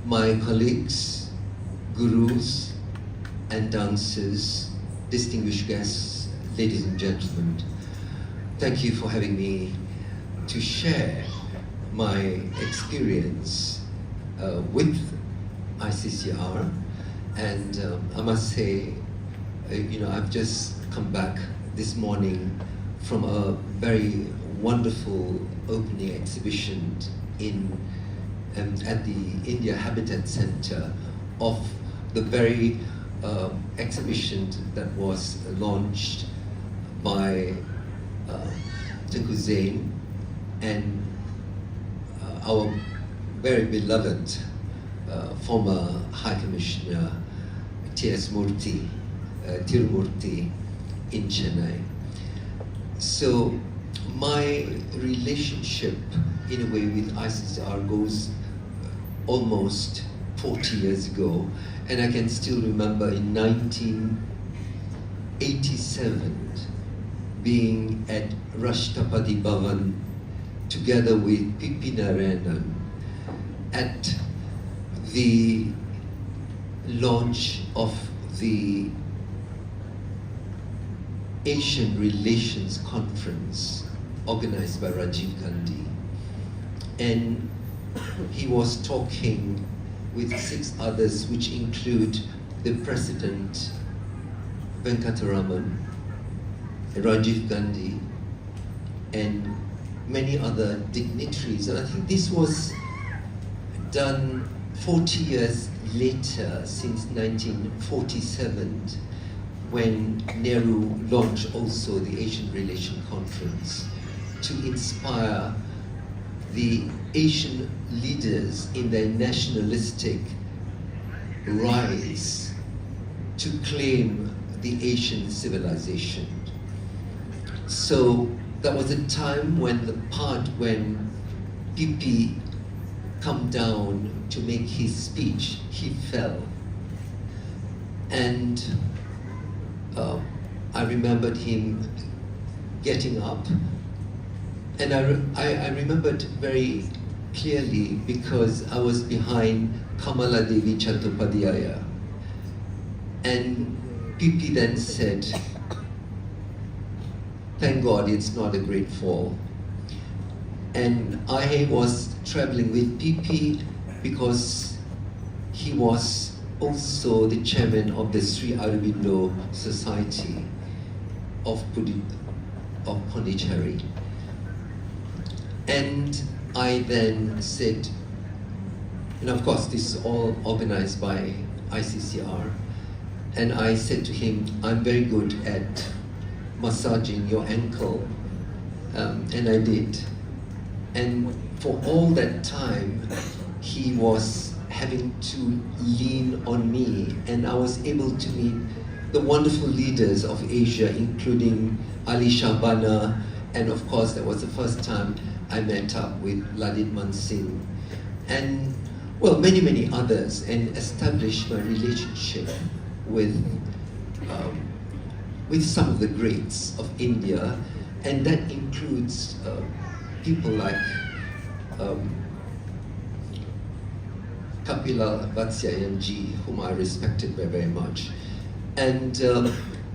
my colleagues, gurus and dancers, distinguished guests, ladies and gentlemen. Thank you for having me to share my experience with ICCR, and I must say, I've just come back this morning from a very wonderful opening exhibition at the India Habitat Center of the very exhibition that was launched by Tengku Zain and our very beloved former High Commissioner T.S. Tirumurti in Chennai. So my relationship in a way with ICCR goes almost 40 years ago, and I can still remember in 1987 being at Rashtrapati Bhavan together with P.P. Narayanan at the launch of the Asian Relations Conference organized by Rajiv Gandhi. And he was talking with 6 others, which include the President Venkataraman, Rajiv Gandhi, and many other dignitaries. And I think this was done 40 years later, since 1947, when Nehru launched also the Asian Relations Conference to inspire the Asian leaders in their nationalistic rise to claim the Asian civilization. So that was a time when when PP come down to make his speech, he fell. And I remembered him getting up, and I remembered very clearly because I was behind Kamaladevi Chattopadhyaya, and PP then said, "Thank God it's not a great fall." And I was traveling with PP because he was also the chairman of the Sri Aurobindo Society of Pondicherry. And I then said, and of course this is all organized by ICCR, and I said to him, "I'm very good at massaging your ankle," and I did. And for all that time, he was having to lean on me, and I was able to meet the wonderful leaders of Asia, including Ali Shahbana, and of course that was the first time I met up with Ladit Mansingh, and well, many others, and established my relationship with some of the greats of India, and that includes people like Kapila Vatsyayanji, whom I respected very much. And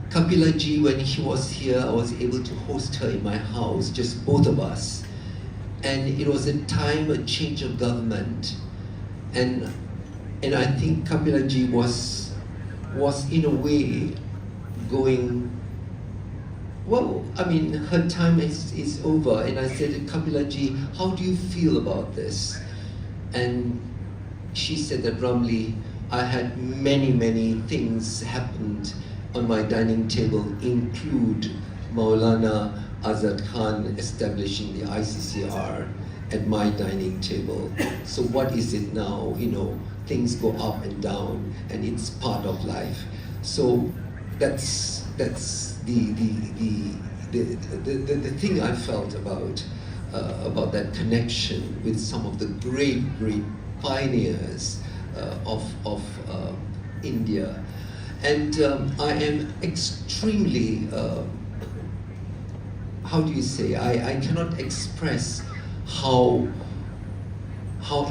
Kapila ji, when he was here, I was able to host her in my house, just both of us. And it was a time, a change of government. And I think Kapila ji was in a way going, well, I mean, her time is over. And I said, "Kapila ji, how do you feel about this?" And she said that, "Ramli, I had many things happened on my dining table, include Maulana Azad Khan establishing the ICCR at my dining table. So what is it now? You know, things go up and down, and it's part of life." So that's the thing I felt about that connection with some of the great pioneers of India. And I am extremely, how do you say, I cannot express how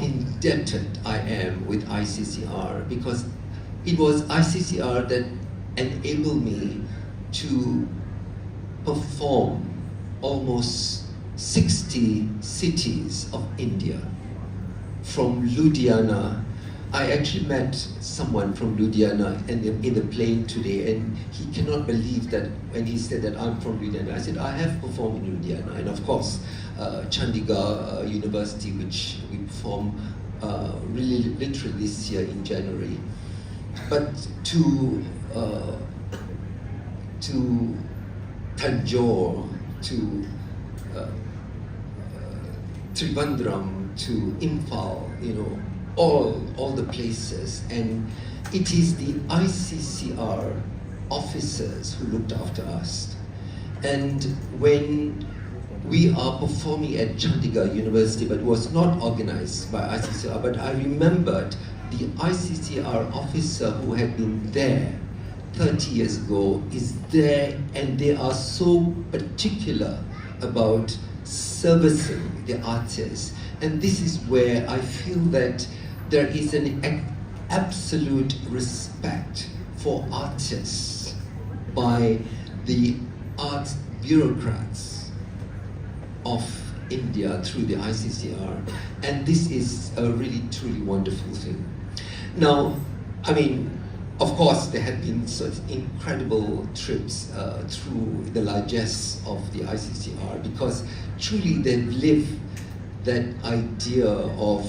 indebted I am with ICCR, because it was ICCR that enabled me to perform almost 60 cities of India. From Ludhiana, I actually met someone from Ludhiana in the plane today, and he cannot believe that when he said that I'm from Ludhiana. I said, I have performed in Ludhiana, and of course, Chandigarh University, which we performed really literally this year in January. But to Tanjore, to Trivandrum, to Imphal, you know, all the places, and it is the ICCR officers who looked after us. And when we are performing at Chandigarh University, but it was not organized by ICCR, but I remembered the ICCR officer who had been there 30 years ago is there, and they are so particular about servicing the artists. And this is where I feel that there is an absolute respect for artists by the art bureaucrats of India through the ICCR, and this is a really truly wonderful thing. Now, I mean, of course, there have been such incredible trips through the largesse of the ICCR, because truly they've lived that idea of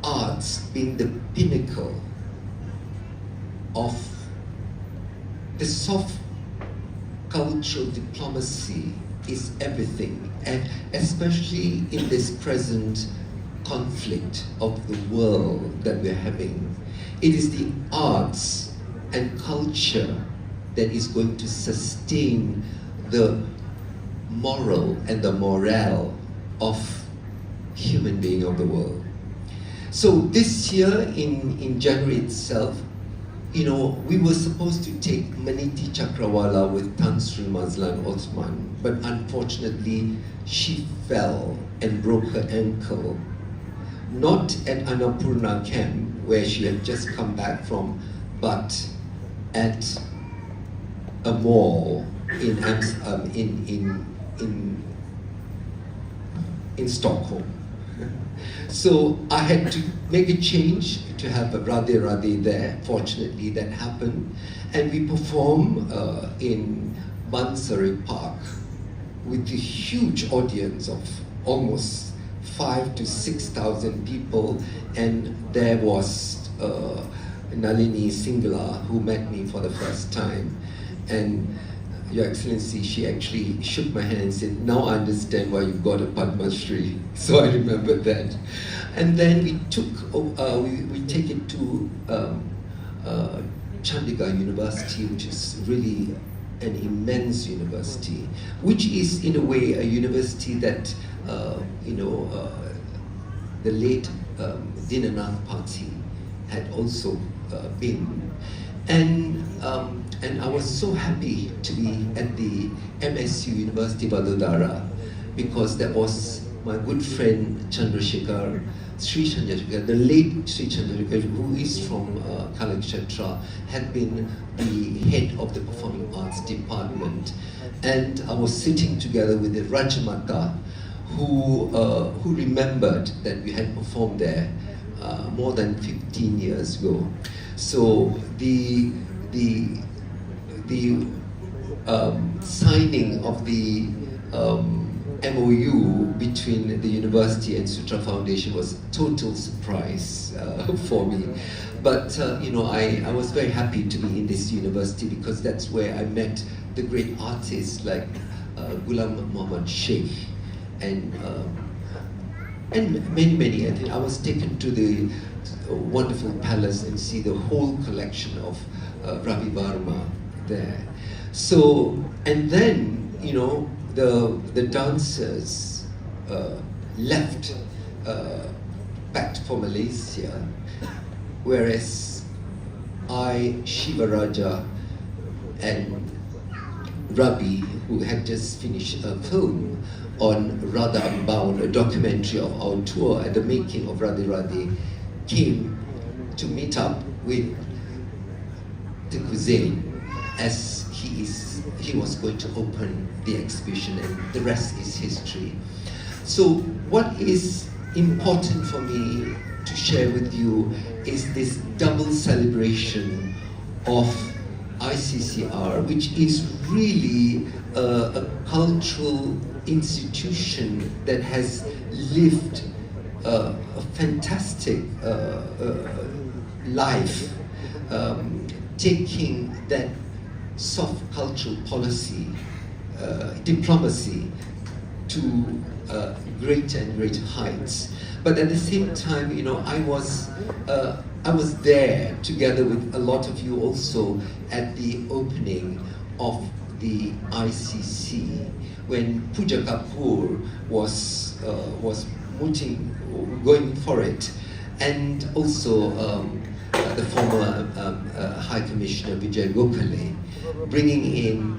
arts being the pinnacle of the soft cultural diplomacy is everything, and especially in this present conflict of the world that we're having. It is the arts and culture that is going to sustain the moral and the morale of human being of the world. So this year in January itself, you know, we were supposed to take Netaji Cakrawala with Tan Sri Mazlan Othman, but unfortunately she fell and broke her ankle, not at Annapurna camp where she had just come back from, but at a mall in Stockholm. So I had to make a change to have a Radhe Radhe there. Fortunately, that happened. And we perform in Bansari Park with a huge audience of almost 5,000 to 6,000 people. And there was Nalini Singla, who met me for the first time. And Your Excellency, she actually shook my hand and said, "Now I understand why you got a Padma Shri." So I remember that. And then we took, we take it to Chandigarh University, which is really an immense university, which is in a way a university that, the late Dinanath Pati had also been. And I was so happy to be at the MSU University Vadodara, because that was my good friend Chandrasekhar, Sri Chandrasekhar, the late Sri Chandrasekhar, who is from Kalakshetra, had been the head of the Performing Arts Department. And I was sitting together with the Rajamata, who remembered that we had performed there more than 15 years ago. So the signing of the MOU between the university and Sutra Foundation was a total surprise for me. But I was very happy to be in this university, because that's where I met the great artists like Ghulam Muhammad Sheikh and many. I was taken to the wonderful palace and see the whole collection of Ravi Varma there. So, and then, the dancers left back for Malaysia, whereas I, Shiva Raja, and Ravi, who had just finished a film on Radha Unbound, a documentary of our tour and the making of Radhe Radhe, came to meet up with the cuisine, as he was going to open the exhibition, and the rest is history. So what is important for me to share with you is this double celebration of ICCR, which is really a cultural institution that has lived a fantastic life, taking that soft cultural policy, diplomacy, to greater and greater heights. But at the same time, I was there together with a lot of you also at the opening of the ICC, when Pooja Kapoor was going for it, and also the former High Commissioner Vijay Gokhale, bringing in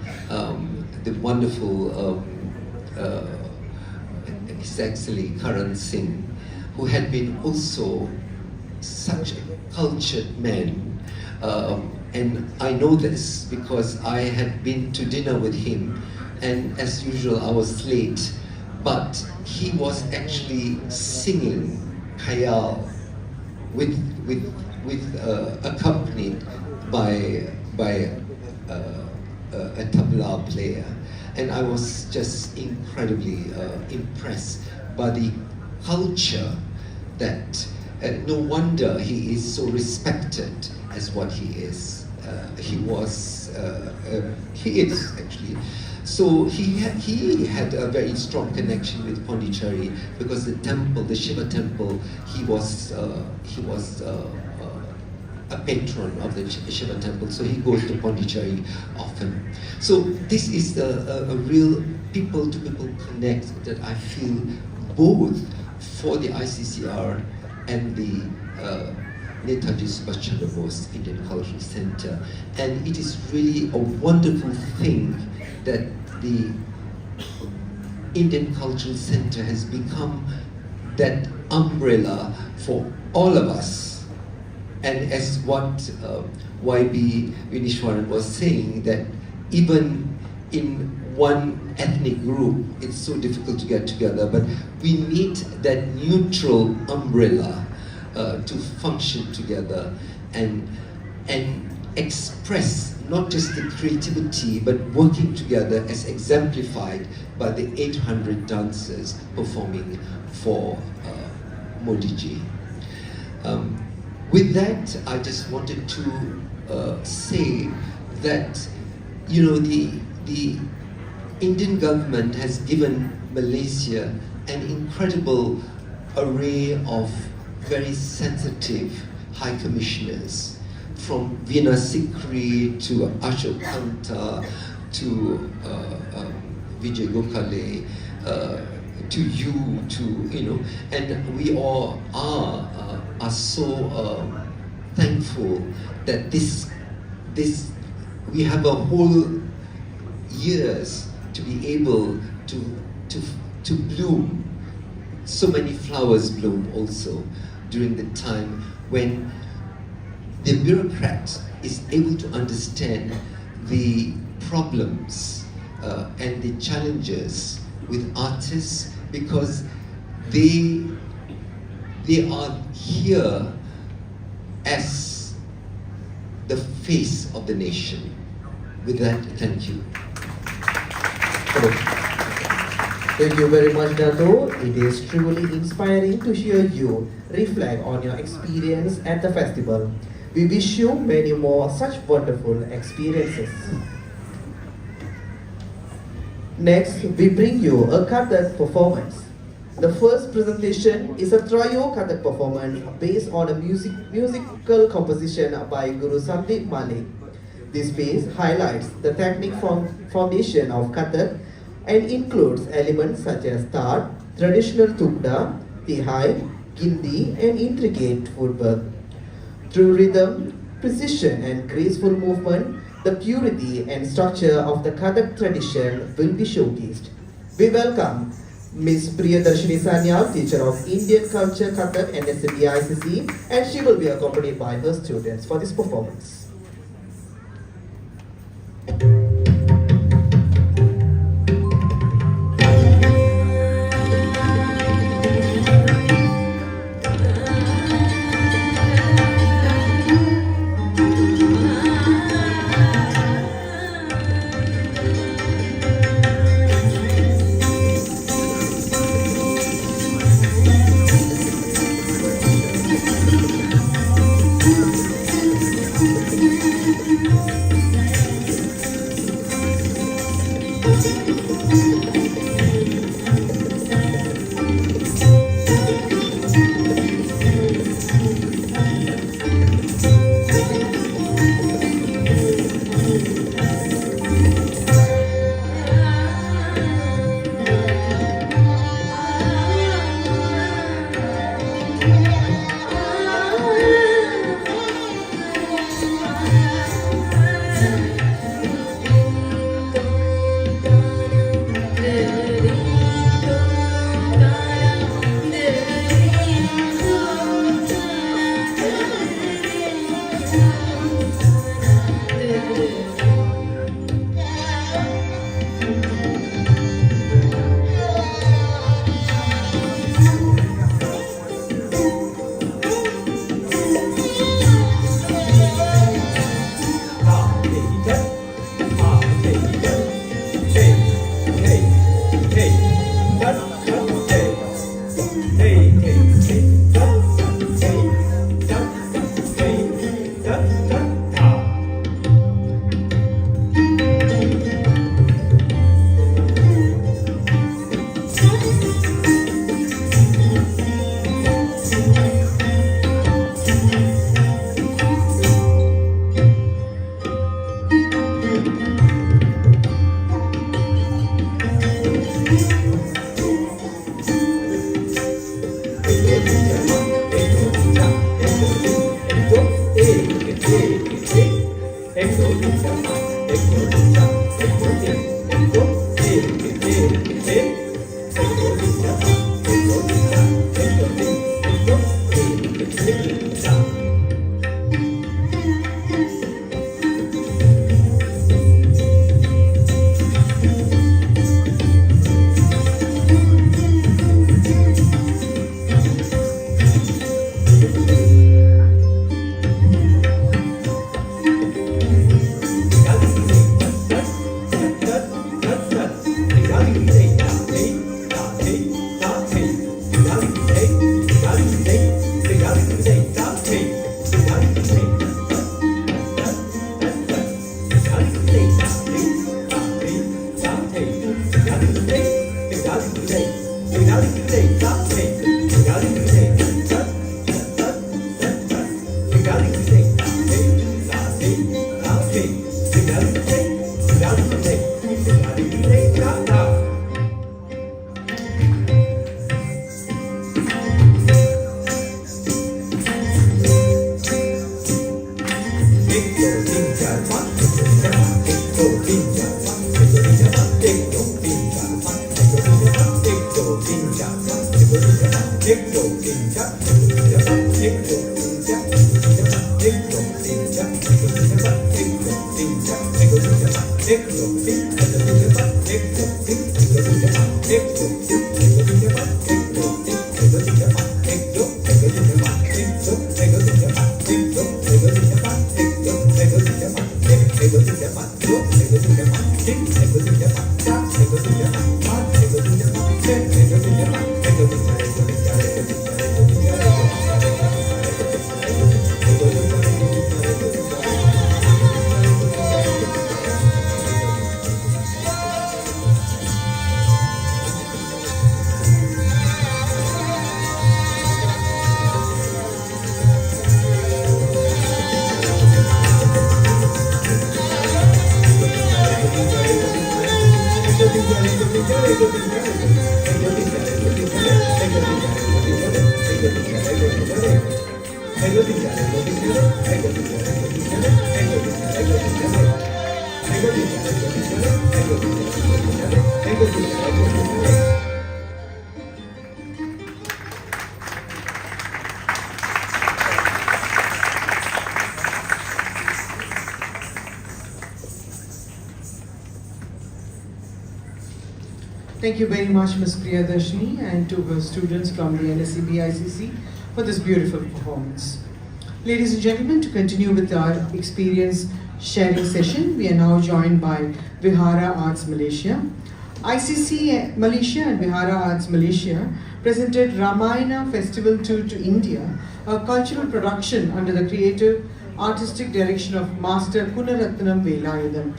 the wonderful His Excellency Karan Singh, who had been also such a cultured man. And I know this because I had been to dinner with him, and as usual I was late, but he was actually singing Khayal accompanied by a tabla player, and I was just incredibly impressed by the culture that no wonder he is so respected as what he is. He is actually. So he had a very strong connection with Pondicherry, because the temple, the Shiva temple, he was a patron of the Shiva temple, so he goes to Pondicherry often. So this is a real people-to-people connect that I feel both for the ICCR and the Netaji Subhas Chandra Bose Indian Cultural Center. And it is really a wonderful thing that the Indian Cultural Center has become that umbrella for all of us. And as what YB Vinishwaran was saying, that even in one ethnic group, it's so difficult to get together, but we need that neutral umbrella to function together and express not just the creativity, but working together as exemplified by the 800 dancers performing for Modi ji. With that, I just wanted to say that, you know, the Indian government has given Malaysia an incredible array of very sensitive high commissioners, from Veena Sikri to Ashok Anta to Vijay Gokhale, to you, to, you know, and we all are so thankful that we have a whole years to be able to bloom. So many flowers bloom also during the time when the bureaucrat is able to understand the problems and the challenges with artists, because they are here as the face of the nation. With that, thank you. Thank you very much, Dato. It is truly inspiring to hear you reflect on your experience at the festival. We wish you many more such wonderful experiences. Next, we bring you a Kathak performance. The first presentation is a trio Kathak performance based on a musical composition by Guru Sandeep Malik. This piece highlights the technique foundation of Kathak and includes elements such as tar, traditional tukda, tihai, gindi, and intricate footwork. Through rhythm, precision, and graceful movement, the purity and structure of the Kathak tradition will be showcased. We welcome Ms. Priyadarshini Sanyal, teacher of Indian Culture Kathak NSCBICC, and she will be accompanied by her students for this performance. Thank you very much, Ms. Priyadarshini, and to her students from the NSCBICC for this beautiful performance. Ladies and gentlemen, to continue with our experience sharing session, we are now joined by Vihara Arts Malaysia. ICC Malaysia and Vihara Arts Malaysia presented Ramayana Festival Tour to India, a cultural production under the creative artistic direction of Master 𝗟𝗓𝗡𝗚𝗡,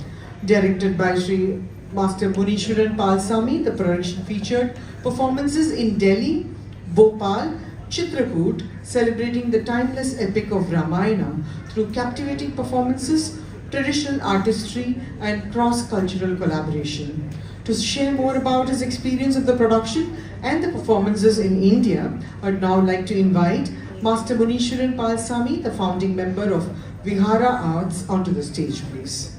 directed by Sri Master 𝗟𝗓𝗡𝗚𝗡. The production featured performances in Delhi, Bhopal, Chitrakoot, celebrating the timeless epic of Ramayana through captivating performances, traditional artistry, and cross-cultural collaboration. To share more about his experience of the production and the performances in India, I'd now like to invite Master 𝗟𝗓𝗡𝗚𝗡, the founding member of Vihara Arts, onto the stage, please.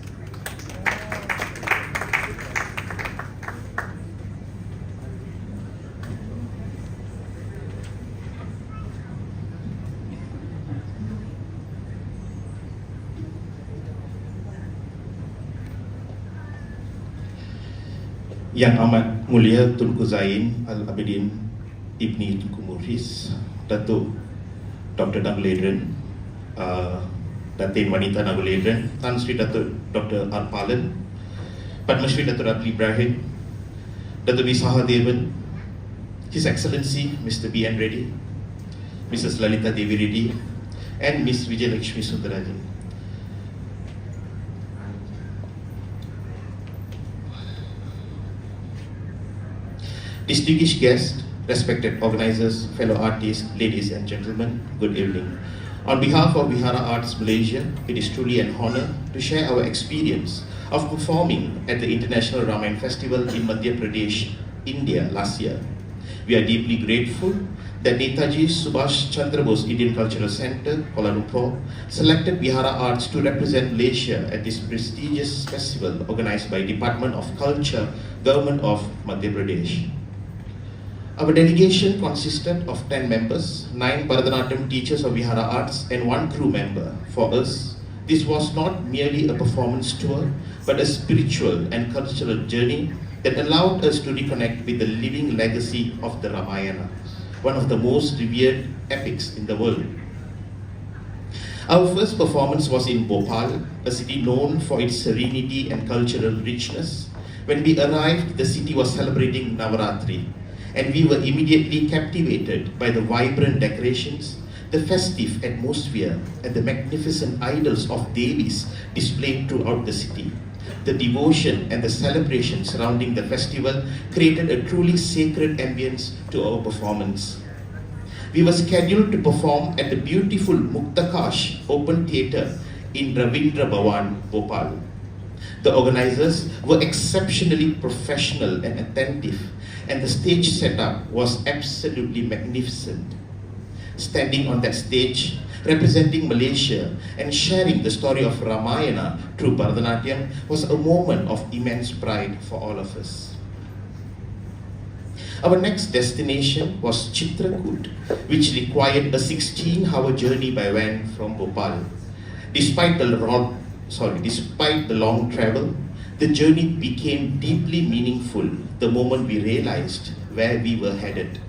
Yang Amat Mulia Tunku Zain Al-Abidin Ibni Tunku Muhriz, Datuk Dr. Naguledran, Datin Wanita Naguledran, Tan Sri Datuk Dr. Arpalan, Padma Shri Datuk Abdul Ibrahim, Datuk B. Sahadevan, His Excellency Mr. B.N. Reddy, Mrs. Lalita Devi Reddy, and Ms. Vijayalakshmi Sundararajan. Distinguished guests, respected organizers, fellow artists, ladies and gentlemen, good evening. On behalf of Vihara Arts Malaysia, it is truly an honor to share our experience of performing at the International Ramayana Festival in Madhya Pradesh, India last year. We are deeply grateful that Netaji Subhas Chandra Bose Indian Cultural Center, Kuala Lumpur, selected Vihara Arts to represent Malaysia at this prestigious festival organized by Department of Culture, Government of Madhya Pradesh. Our delegation consisted of 10 members, 9 Bharatanatyam teachers of Vihara Arts and 1 crew member. For us, this was not merely a performance tour, but a spiritual and cultural journey that allowed us to reconnect with the living legacy of the Ramayana, one of the most revered epics in the world. Our first performance was in Bhopal, a city known for its serenity and cultural richness. When we arrived, the city was celebrating Navaratri, and we were immediately captivated by the vibrant decorations, the festive atmosphere, and the magnificent idols of Devis displayed throughout the city. The devotion and the celebration surrounding the festival created a truly sacred ambience to our performance. We were scheduled to perform at the beautiful Muktakash Open Theatre in Ravindra Bhawan, Bhopal. The organizers were exceptionally professional and attentive, and the stage setup was absolutely magnificent. Standing on that stage, representing Malaysia and sharing the story of Ramayana through Bharatanatyam was a moment of immense pride for all of us. Our next destination was Chitrakoot, which required a 16-hour journey by van from Bhopal. Despite the long travel, the journey became deeply meaningful the moment we realized where we were headed.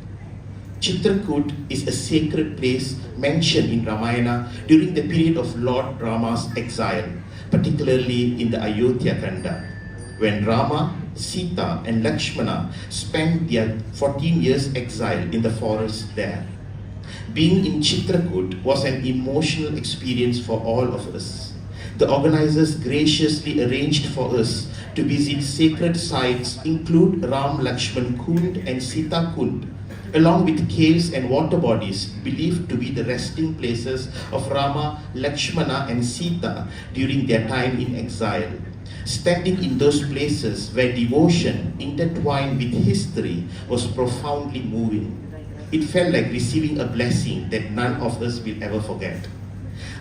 Chitrakoot is a sacred place mentioned in Ramayana during the period of Lord Rama's exile, particularly in the Ayodhya Kanda, when Rama, Sita and Lakshmana spent their 14 years exile in the forest there. Being in Chitrakoot was an emotional experience for all of us. The organizers graciously arranged for us to visit sacred sites include Ram Lakshman Kund and Sita Kund, along with caves and water bodies believed to be the resting places of Rama, Lakshmana and Sita during their time in exile. Standing in those places where devotion intertwined with history was profoundly moving. It felt like receiving a blessing that none of us will ever forget.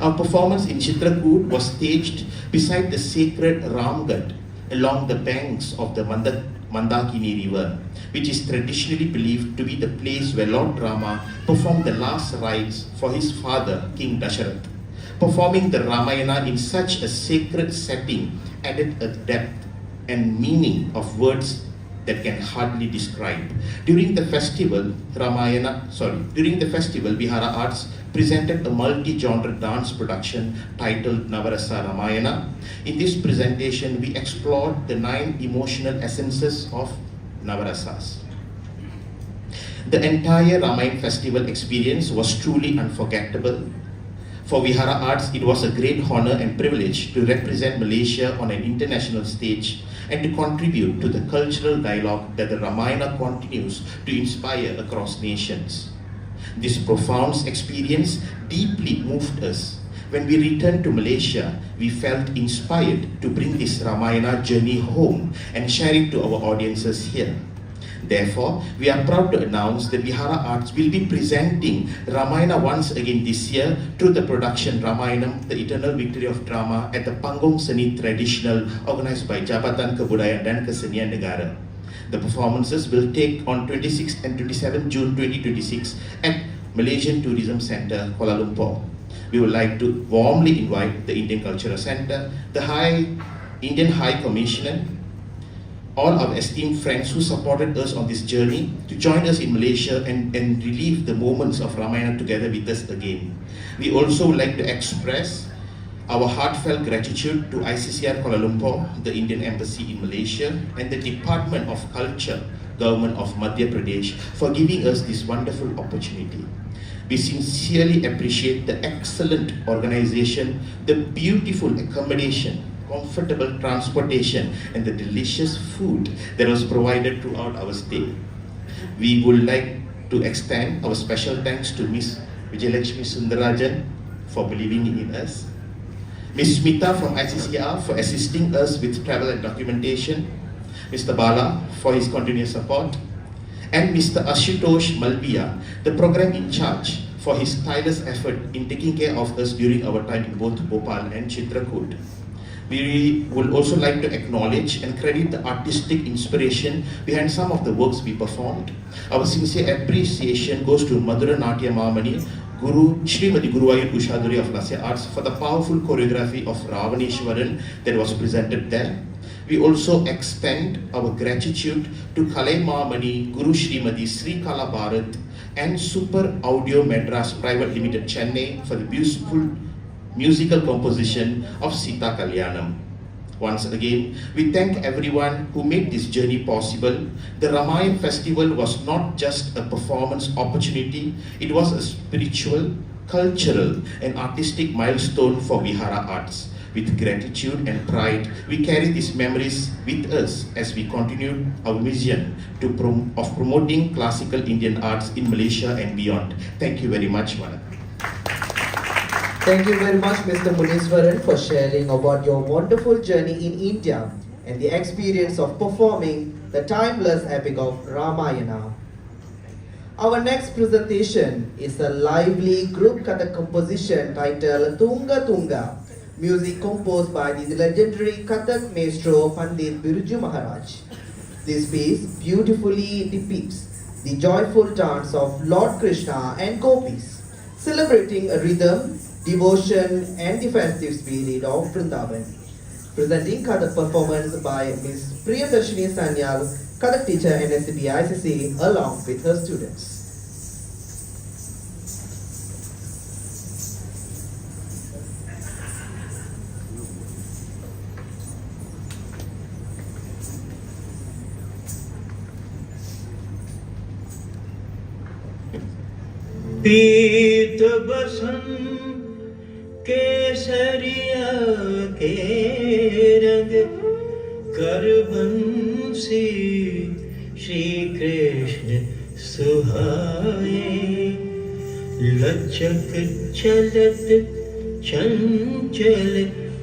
Our performance in Chitrakoot was staged beside the sacred Ramghat along the banks of the Mandakini River, which is traditionally believed to be the place where Lord Rama performed the last rites for his father, King Dasharatha. Performing the Ramayana in such a sacred setting added a depth and meaning of words that can hardly describe. During the festival, Vihara Arts presented a multi-genre dance production titled Navarasa Ramayana. In this presentation, we explored the 9 emotional essences of Navarasas. The entire Ramayana festival experience was truly unforgettable. For Vihara Arts, it was a great honor and privilege to represent Malaysia on an international stage and to contribute to the cultural dialogue that the Ramayana continues to inspire across nations. This profound experience deeply moved us. When we returned to Malaysia, we felt inspired to bring this Ramayana journey home and share it to our audiences here. Therefore, we are proud to announce that Vihara Arts will be presenting Ramayana once again this year through the production Ramayanam, the Eternal Victory of Drama at the Panggung Seni Traditional organized by Jabatan Kebudayaan dan Kesenian Negara. The performances will take on 26 and 27 June 2026 at Malaysian Tourism Centre, Kuala Lumpur. We would like to warmly invite the Indian Cultural Centre, the Indian High Commissioner, all our esteemed friends who supported us on this journey to join us in Malaysia and relive the moments of Ramayana together with us again. We also would like to express our heartfelt gratitude to ICCR Kuala Lumpur, the Indian Embassy in Malaysia, and the Department of Culture, Government of Madhya Pradesh, for giving us this wonderful opportunity. We sincerely appreciate the excellent organization, the beautiful accommodation, comfortable transportation and the delicious food that was provided throughout our stay. We would like to extend our special thanks to Ms. Vijayalakshmi Sundarajan for believing in us, Ms. Smita from ICCR for assisting us with travel and documentation, Mr. Bala for his continuous support, and Mr. Ashutosh Malviya, the program in charge, for his tireless effort in taking care of us during our time in both Bhopal and Chitrakoot. We would also like to acknowledge and credit the artistic inspiration behind some of the works we performed. Our sincere appreciation goes to Madhura Natya Mamani, Guru Srimati Guruvayur Ushaduri of Lasya Arts for the powerful choreography of Ravaneshwaran that was presented there. We also extend our gratitude to Kalai Mamani, Guru Srimati Sri Kala Bharat and Super Audio Madras Private Limited Chennai for the beautiful musical composition of Sita Kalyanam. Once again, we thank everyone who made this journey possible. The Ramayana Festival was not just a performance opportunity, it was a spiritual, cultural and artistic milestone for Vihara Arts. With gratitude and pride, we carry these memories with us as we continue our mission of promoting classical Indian arts in Malaysia and beyond. Thank you very much, Mana. Thank you very much, Mr. Muneeswaran, for sharing about your wonderful journey in India and the experience of performing the timeless epic of Ramayana. Our next presentation is a lively group Kathak composition titled 𝗟𝗓𝗡𝗚, music composed by the legendary Kathak maestro Pandit Birju Maharaj. This piece beautifully depicts the joyful dance of Lord Krishna and gopis, celebrating a rhythm, devotion and the festive spirit of Vrindavan. Presenting Kathak performance by Ms. Priyadarshini Sanyal, Kathak teacher NSCBICC, along with her students. पीत बसन केसरिया के रंग कर बंसी श्री कृष्ण सुहाए लचक चलत चंचल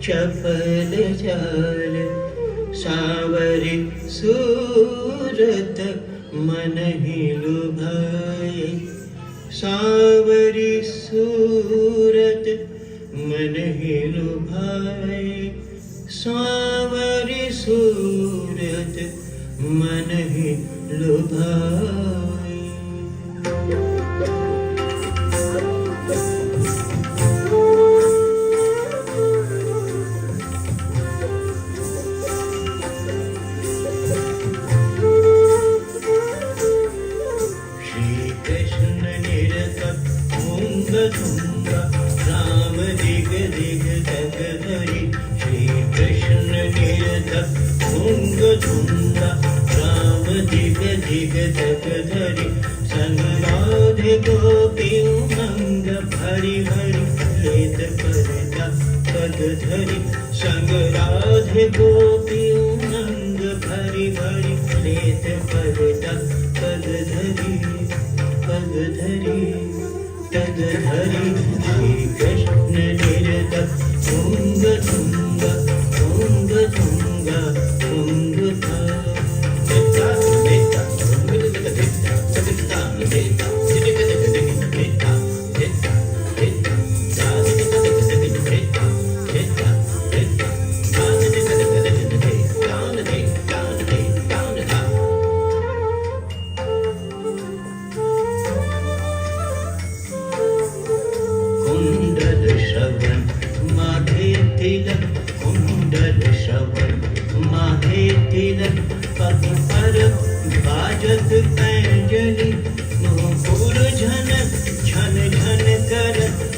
चपल चाल सांवरी सूरत मन ही लुभाए सांवरी सूरत मन ही लुभाए सांवरी सूरत मन ही लुभाए राम दिग दिग जग धरि श्री कृष्ण निरतक मूंग धुंगा राम दिग दिग जग धरि संग राधे गोपी उमंग भरि भरि लेत परता पद धरि संग राधे गोपी उमंग भरि भरि लेत परता पद धरि तद धरि श्री कृष्ण निरतक मूंग धुंगा मूंग धुंगा मूंग था बेटा बेटा बेटा बेटा बेटा बेटा कुंडल श्रवण माथे तिलक पग पर बाजत पैंजलि नूपुर झन झन झन कर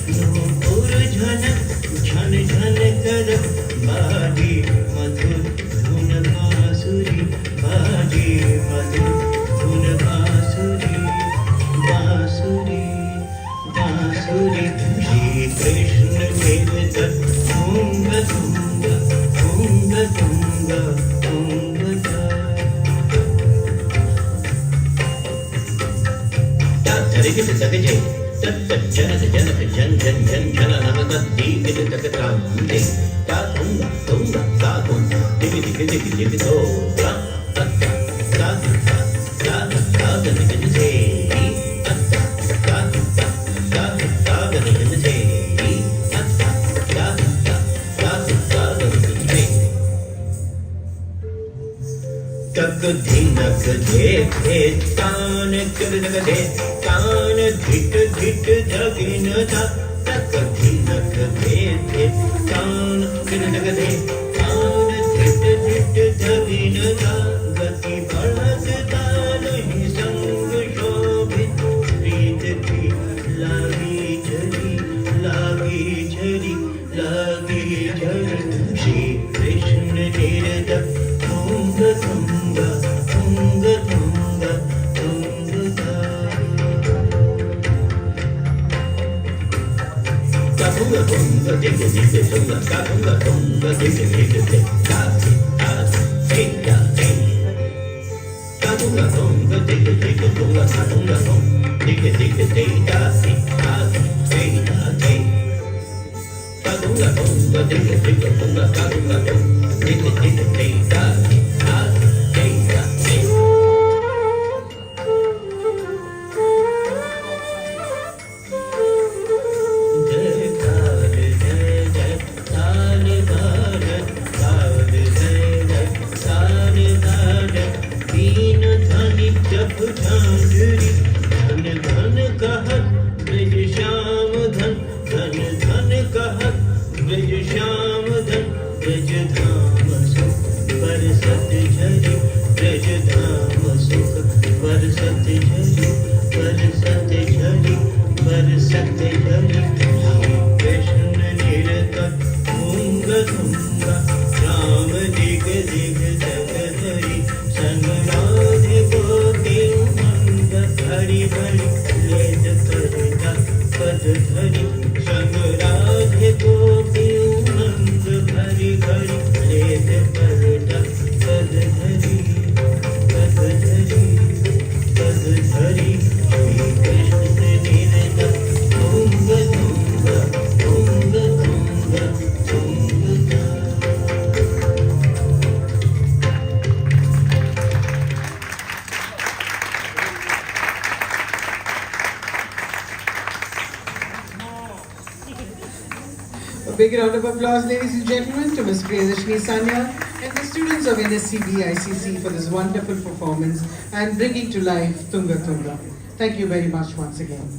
नूपुर झन झन झन कर बाजी मधुर धुन बांसुरी बाजी मधुर धुन बांसुरी बांसुरी बांसुरी श्री कृष्ण निरतक मूंग धुंगा मूंग धुंगा मूंग था तत्तरिगित तगजे तत्त जनक जनक जन जन जन जन नमक दीगित तकतांदे ता धुंगा धुंगा ता धुंगा दिगि दिगि दिगि दिगि तो ता ता ता ता ता ता तक धिनक दे दे तान कर दे तान धिट धिट जगिन था तक धिनक दे दे तान कर दे तान धिट धिट जगिन था गति बढ़ता नहीं संग शोभित प्रीत की लागी झरी श्री कृष्ण निर्दप तुंग तुंग तुंग तुंग तुंगता तुंग तुंग दिग दिग तुंग तुंग तुंग दिग दिग दिग तासी तासी हे या हे तुंग तुंग दिग दिग तुंग तुंग तुंग दिग दिग दिग तासी तासी हे या हे tunga tunga digga digga tunga tunga tunga digga digga digga digga digga Big round of applause, ladies and gentlemen, to Ms. Priyadashini Sanya and the students of NSCBICC for this wonderful performance and bringing to life Tunga Tunga. Thank you very much once again.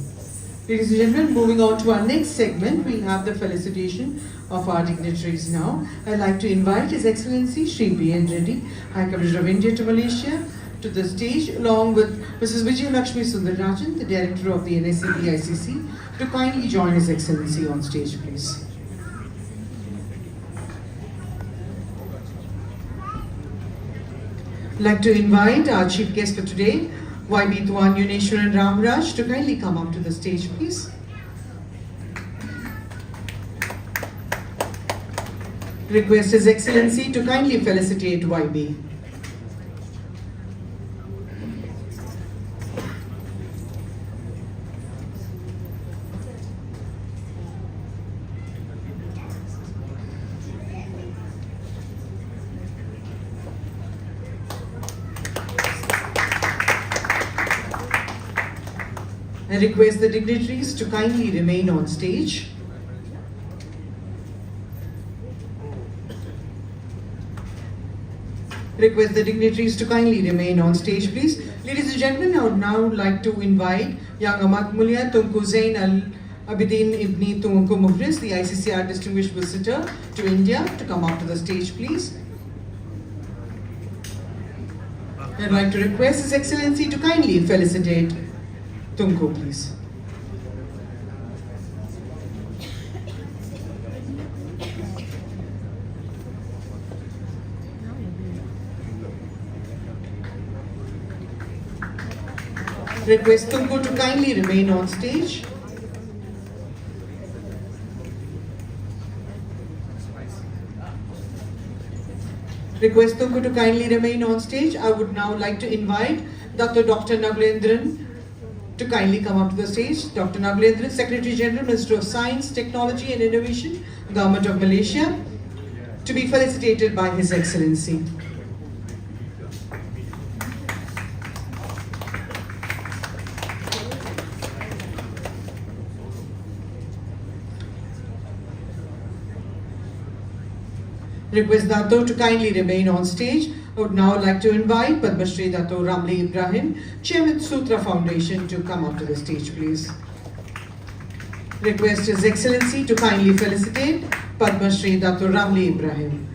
Ladies and gentlemen, moving on to our next segment, we have the felicitation of our dignitaries now. I'd like to invite His Excellency Shri B.N. Reddy, High Commissioner of India to Malaysia, to the stage along with Mrs. Vijayalakshmi Sundararajan, the Director of the NSCBICC, to kindly join His Excellency on stage, please. I'd like to invite our chief guest for today, YB Tuan Yuneshwaran Ramraj, to kindly come up to the stage, please. Request His Excellency to kindly felicitate YB. I request the dignitaries to kindly remain on stage. Request the dignitaries to kindly remain on stage, please. Ladies and gentlemen, I would now like to invite Young 𝗟𝗡𝗡𝗪𝗡 𝗟𝗓𝗓 𝗟𝗡𝗡𝗪𝗡 Muhriz, the ICCR distinguished visitor to India, to come up to the stage, please. I'd like to request His Excellency to kindly felicitate Tunku, please. Request Tunku to kindly remain on stage. Request Tunku to kindly remain on stage. I would now like to invite Dr. 𝗟𝗓𝗓 to kindly come up to the stage. Dr. 𝗟𝗓𝗓, Secretary General, Minister of Science, Technology and Innovation, Government of Malaysia, to be felicitated by His Excellency. Request Dato to kindly remain on stage. I would now like to invite Padma Shri Dato Ramli Ibrahim, Chairman Sutra Foundation, to come up to the stage, please. Request His Excellency to kindly felicitate Padma Shri Dato Ramli Ibrahim.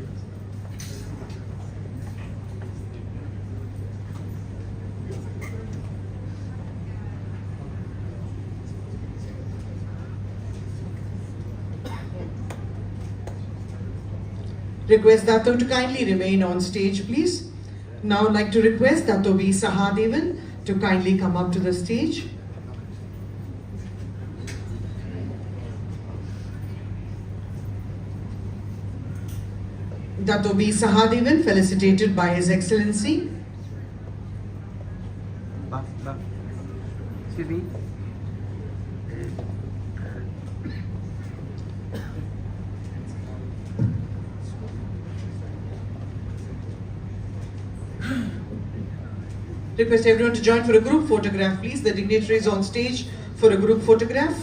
Request Dato to kindly remain on stage, please. Now I'd like to request Dato 𝗟𝗧𝗥𝗘𝗔𝗠𝗜𝗡 to kindly come up to the stage. Dato 𝗟𝗧𝗥𝗘𝗔𝗠𝗜𝗡 felicitated by His Excellency. Excuse me. Request everyone to join for a group photograph, please. The dignitaries on stage for a group photograph.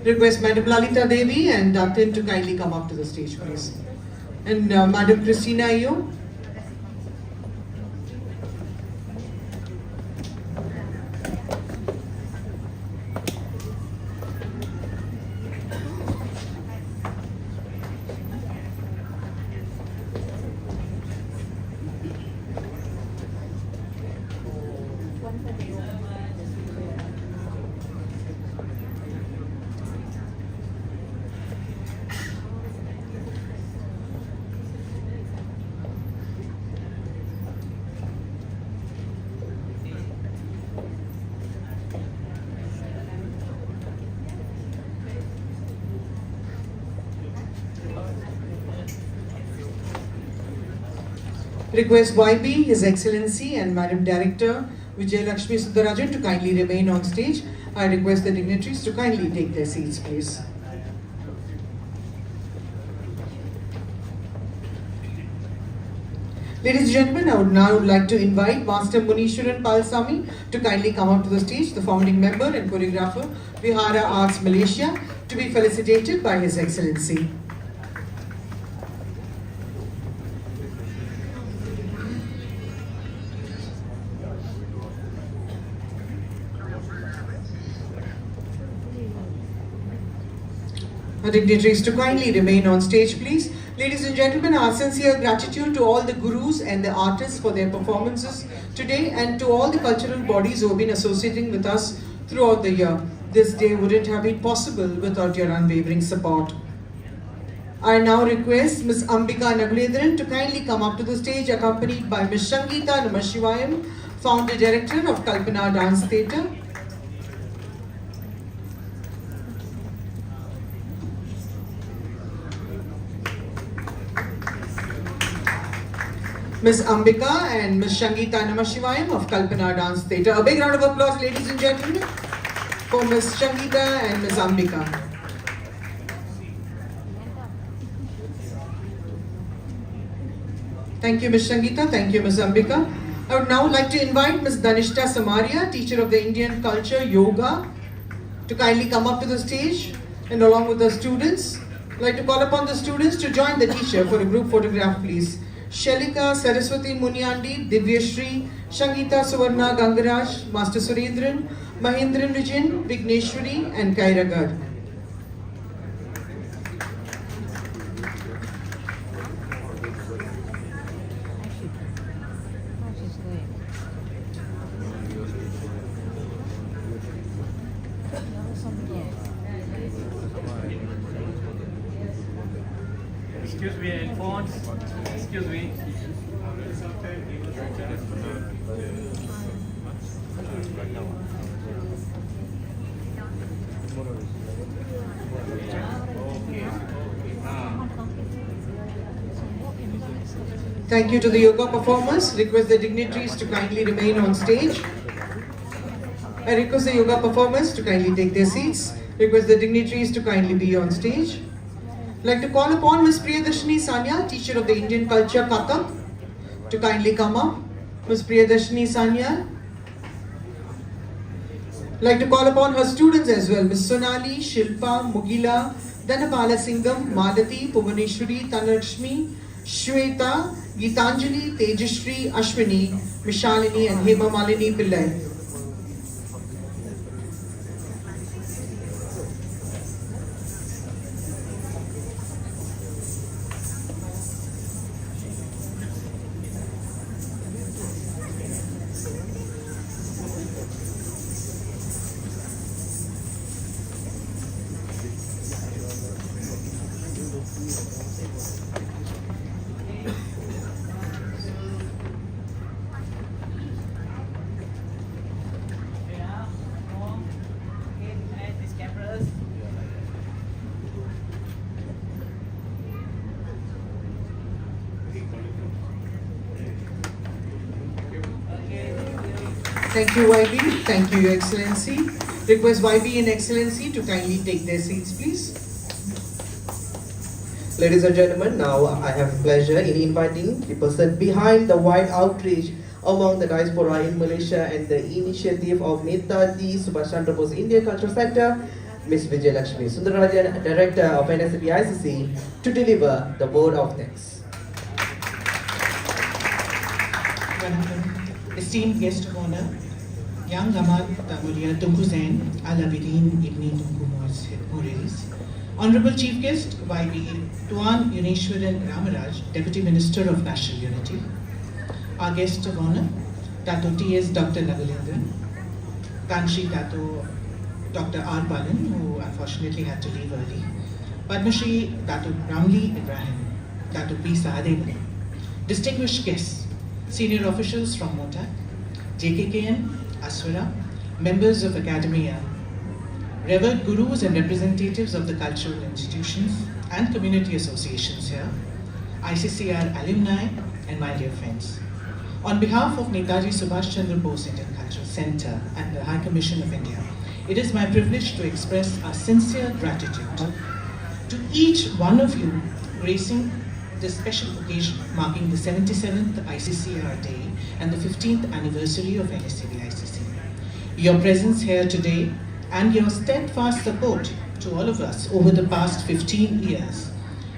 Request Madam Lalita Devi and Datin to kindly come up to the stage, please. And Madam Christina Iyo. Request YB, His Excellency and Madam Director Vijayalakshmi Sundarajan to kindly remain on stage. I request the dignitaries to kindly take their seats, please. Ladies and gentlemen, I would now like to invite Master Munishwaran Palsamy to kindly come up to the stage, the founding member and choreographer, Vihara Arts Malaysia, to be felicitated by His Excellency. Our dignitaries to kindly remain on stage, please. Ladies and gentlemen, our sincere gratitude to all the gurus and the artists for their performances today, and to all the cultural bodies who have been associating with us throughout the year. This day wouldn't have been possible without your unwavering support. I now request Ms. Ambika Nagledharan to kindly come up to the stage, accompanied by Ms. Sangeeta Namashivayam, founder director of Kalpana Dance Theatre. Ms. Ambika and Ms. Sangeeta Namashivayam of Kalpana Dance Theatre. A big round of applause, ladies and gentlemen, for Ms. Sangeeta and Ms. Ambika. Thank you, Ms. Sangeeta. Thank you, Ms. Ambika. I would now like to invite Ms. Danishta Samaria, teacher of the Indian culture, yoga, to kindly come up to the stage, and along with the students, I'd like to call upon the students to join the teacher for a group photograph, please. Shalika Saraswati Munyandi, Divyashri, Sangeeta Suvarna Gangaraj, Master Surendran, Mahindran Vijin, Vigneshwari and Kairagar. Excuse me, headphones. Excuse me. Thank you to the yoga performers. Request the dignitaries to kindly remain on stage. I request the yoga performers to kindly take their seats. Request the dignitaries to kindly be on stage. I'd like to call upon Ms. Priyadarshini Sanya, teacher of the Indian culture Kathak, to kindly come up. Ms. Priyadarshini Sanya. I'd like to call upon her students as well, Ms. Sonali, Shilpa, Mugila, Dhanapala Singham, Madati, Bhuvaneshwari, Tanarshmi, Shweta, Gitanjali, Tejashri, Ashwini, Mishalini and Hema Malini Pillai. Thank you, YB. Thank you, Your Excellency. Request YB and Excellency to kindly take their seats, please. Ladies and gentlemen, now I have pleasure in inviting the person behind the wide outreach among the diaspora in Malaysia and the initiative of Netaji Subhas Chandra Bose Indian Cultural Center, Ms. Vijayalakshmi Sundararajan, Director of NSCBICC, to deliver the word of thanks. Esteemed guest of honor, Yang 𝗟𝗚𝗡𝗚𝗡 Al-Abidin Ibni Tunku Moraes, Honorable Chief Guest, YB Tuan Uneshwaran Ramaraj, Deputy Minister of National Unity, our guest of honor, Dato T.S. Dr. Nagalendran, Kanshi Dato Dr. R. Balan, who unfortunately had to leave early, Padma Shri Dato Ramli Ibrahim, Dato P. Sahadeva, distinguished guests, senior officials from MOTAC, JKKN, Aswara, members of academia, revered gurus and representatives of the cultural institutions and community associations here, ICCR alumni, and my dear friends. On behalf of Netaji Subhas Chandra Bose Indian Cultural Center and the High Commission of India, it is my privilege to express our sincere gratitude to each one of you gracing this special occasion marking the 77th ICCR Day and the 15th anniversary of NSCBICC. Your presence here today and your steadfast support to all of us over the past 15 years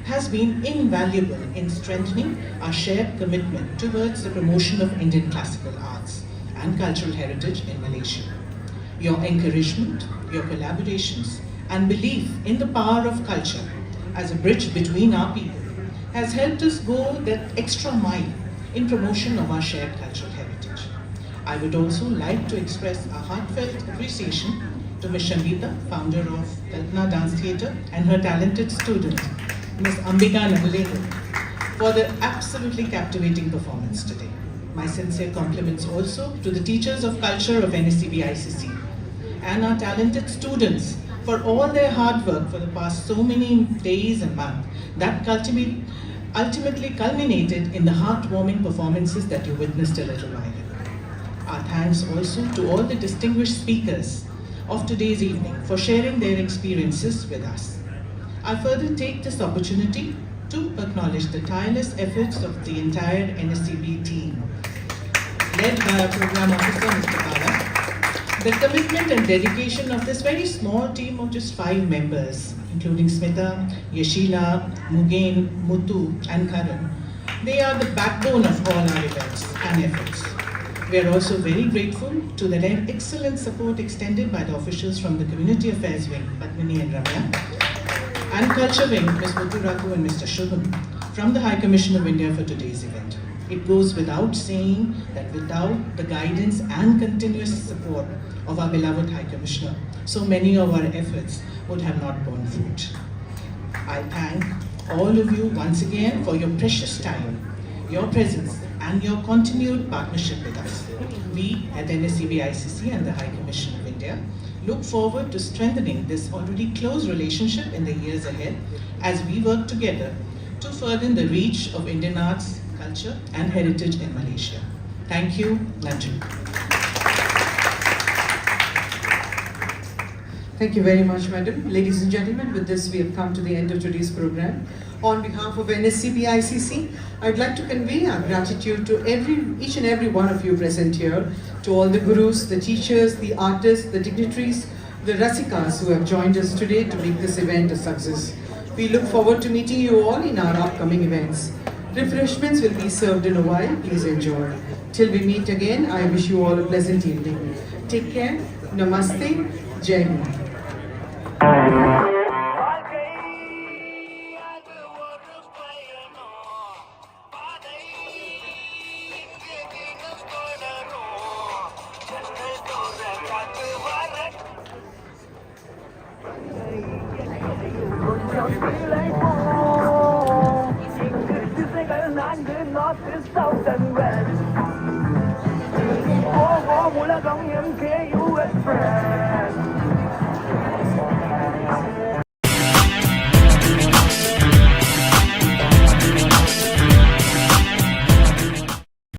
has been invaluable in strengthening our shared commitment towards the promotion of Indian classical arts and cultural heritage in Malaysia. Your encouragement, your collaborations, and belief in the power of culture as a bridge between our people has helped us go that extra mile in promotion of our shared cultural heritage. I would also like to express a heartfelt appreciation to Ms. Shangita, founder of Kalpana Dance Theatre, and her talented student, Ms. Ambika Nagalendran, for the absolutely captivating performance today. My sincere compliments also to the teachers of culture of NSCBICC and our talented students for all their hard work for the past so many days and months that ultimately culminated in the heartwarming performances that you witnessed a little while ago. Our thanks also to all the distinguished speakers of today's evening for sharing their experiences with us. I further take this opportunity to acknowledge the tireless efforts of the entire NSCB team, led by our program officer, Mr. Kuala. The commitment and dedication of this very small team of just 5 members, including Smita, Yashila, Mugen, Muthu, and Karan, they are the backbone of all our events and efforts. We are also very grateful to the excellent support extended by the officials from the Community Affairs Wing, Padmini and Ramya, and Culture Wing, Ms. Muthu Raghu and Mr. Shubham, from the High Commission of India for today's event. It goes without saying that without the guidance and continuous support of our beloved High Commissioner, so many of our efforts would have not borne fruit. I thank all of you once again for your precious time, your presence, and your continued partnership with us. We at NSCBICC and the High Commission of India look forward to strengthening this already close relationship in the years ahead as we work together to further the reach of Indian arts, culture, and heritage in Malaysia. Thank you, Nanju. Thank you very much, madam. Ladies and gentlemen, with this we have come to the end of today's program. On behalf of NSCBICC, I'd like to convey our gratitude to each and every one of you present here, to all the gurus, the teachers, the artists, the dignitaries, the rasikas who have joined us today to make this event a success. We look forward to meeting you all in our upcoming events. Refreshments will be served in a while. Please enjoy. Till we meet again, I wish you all a pleasant evening. Take care. Namaste. Jai Hind. உலகம் எங்கே US friend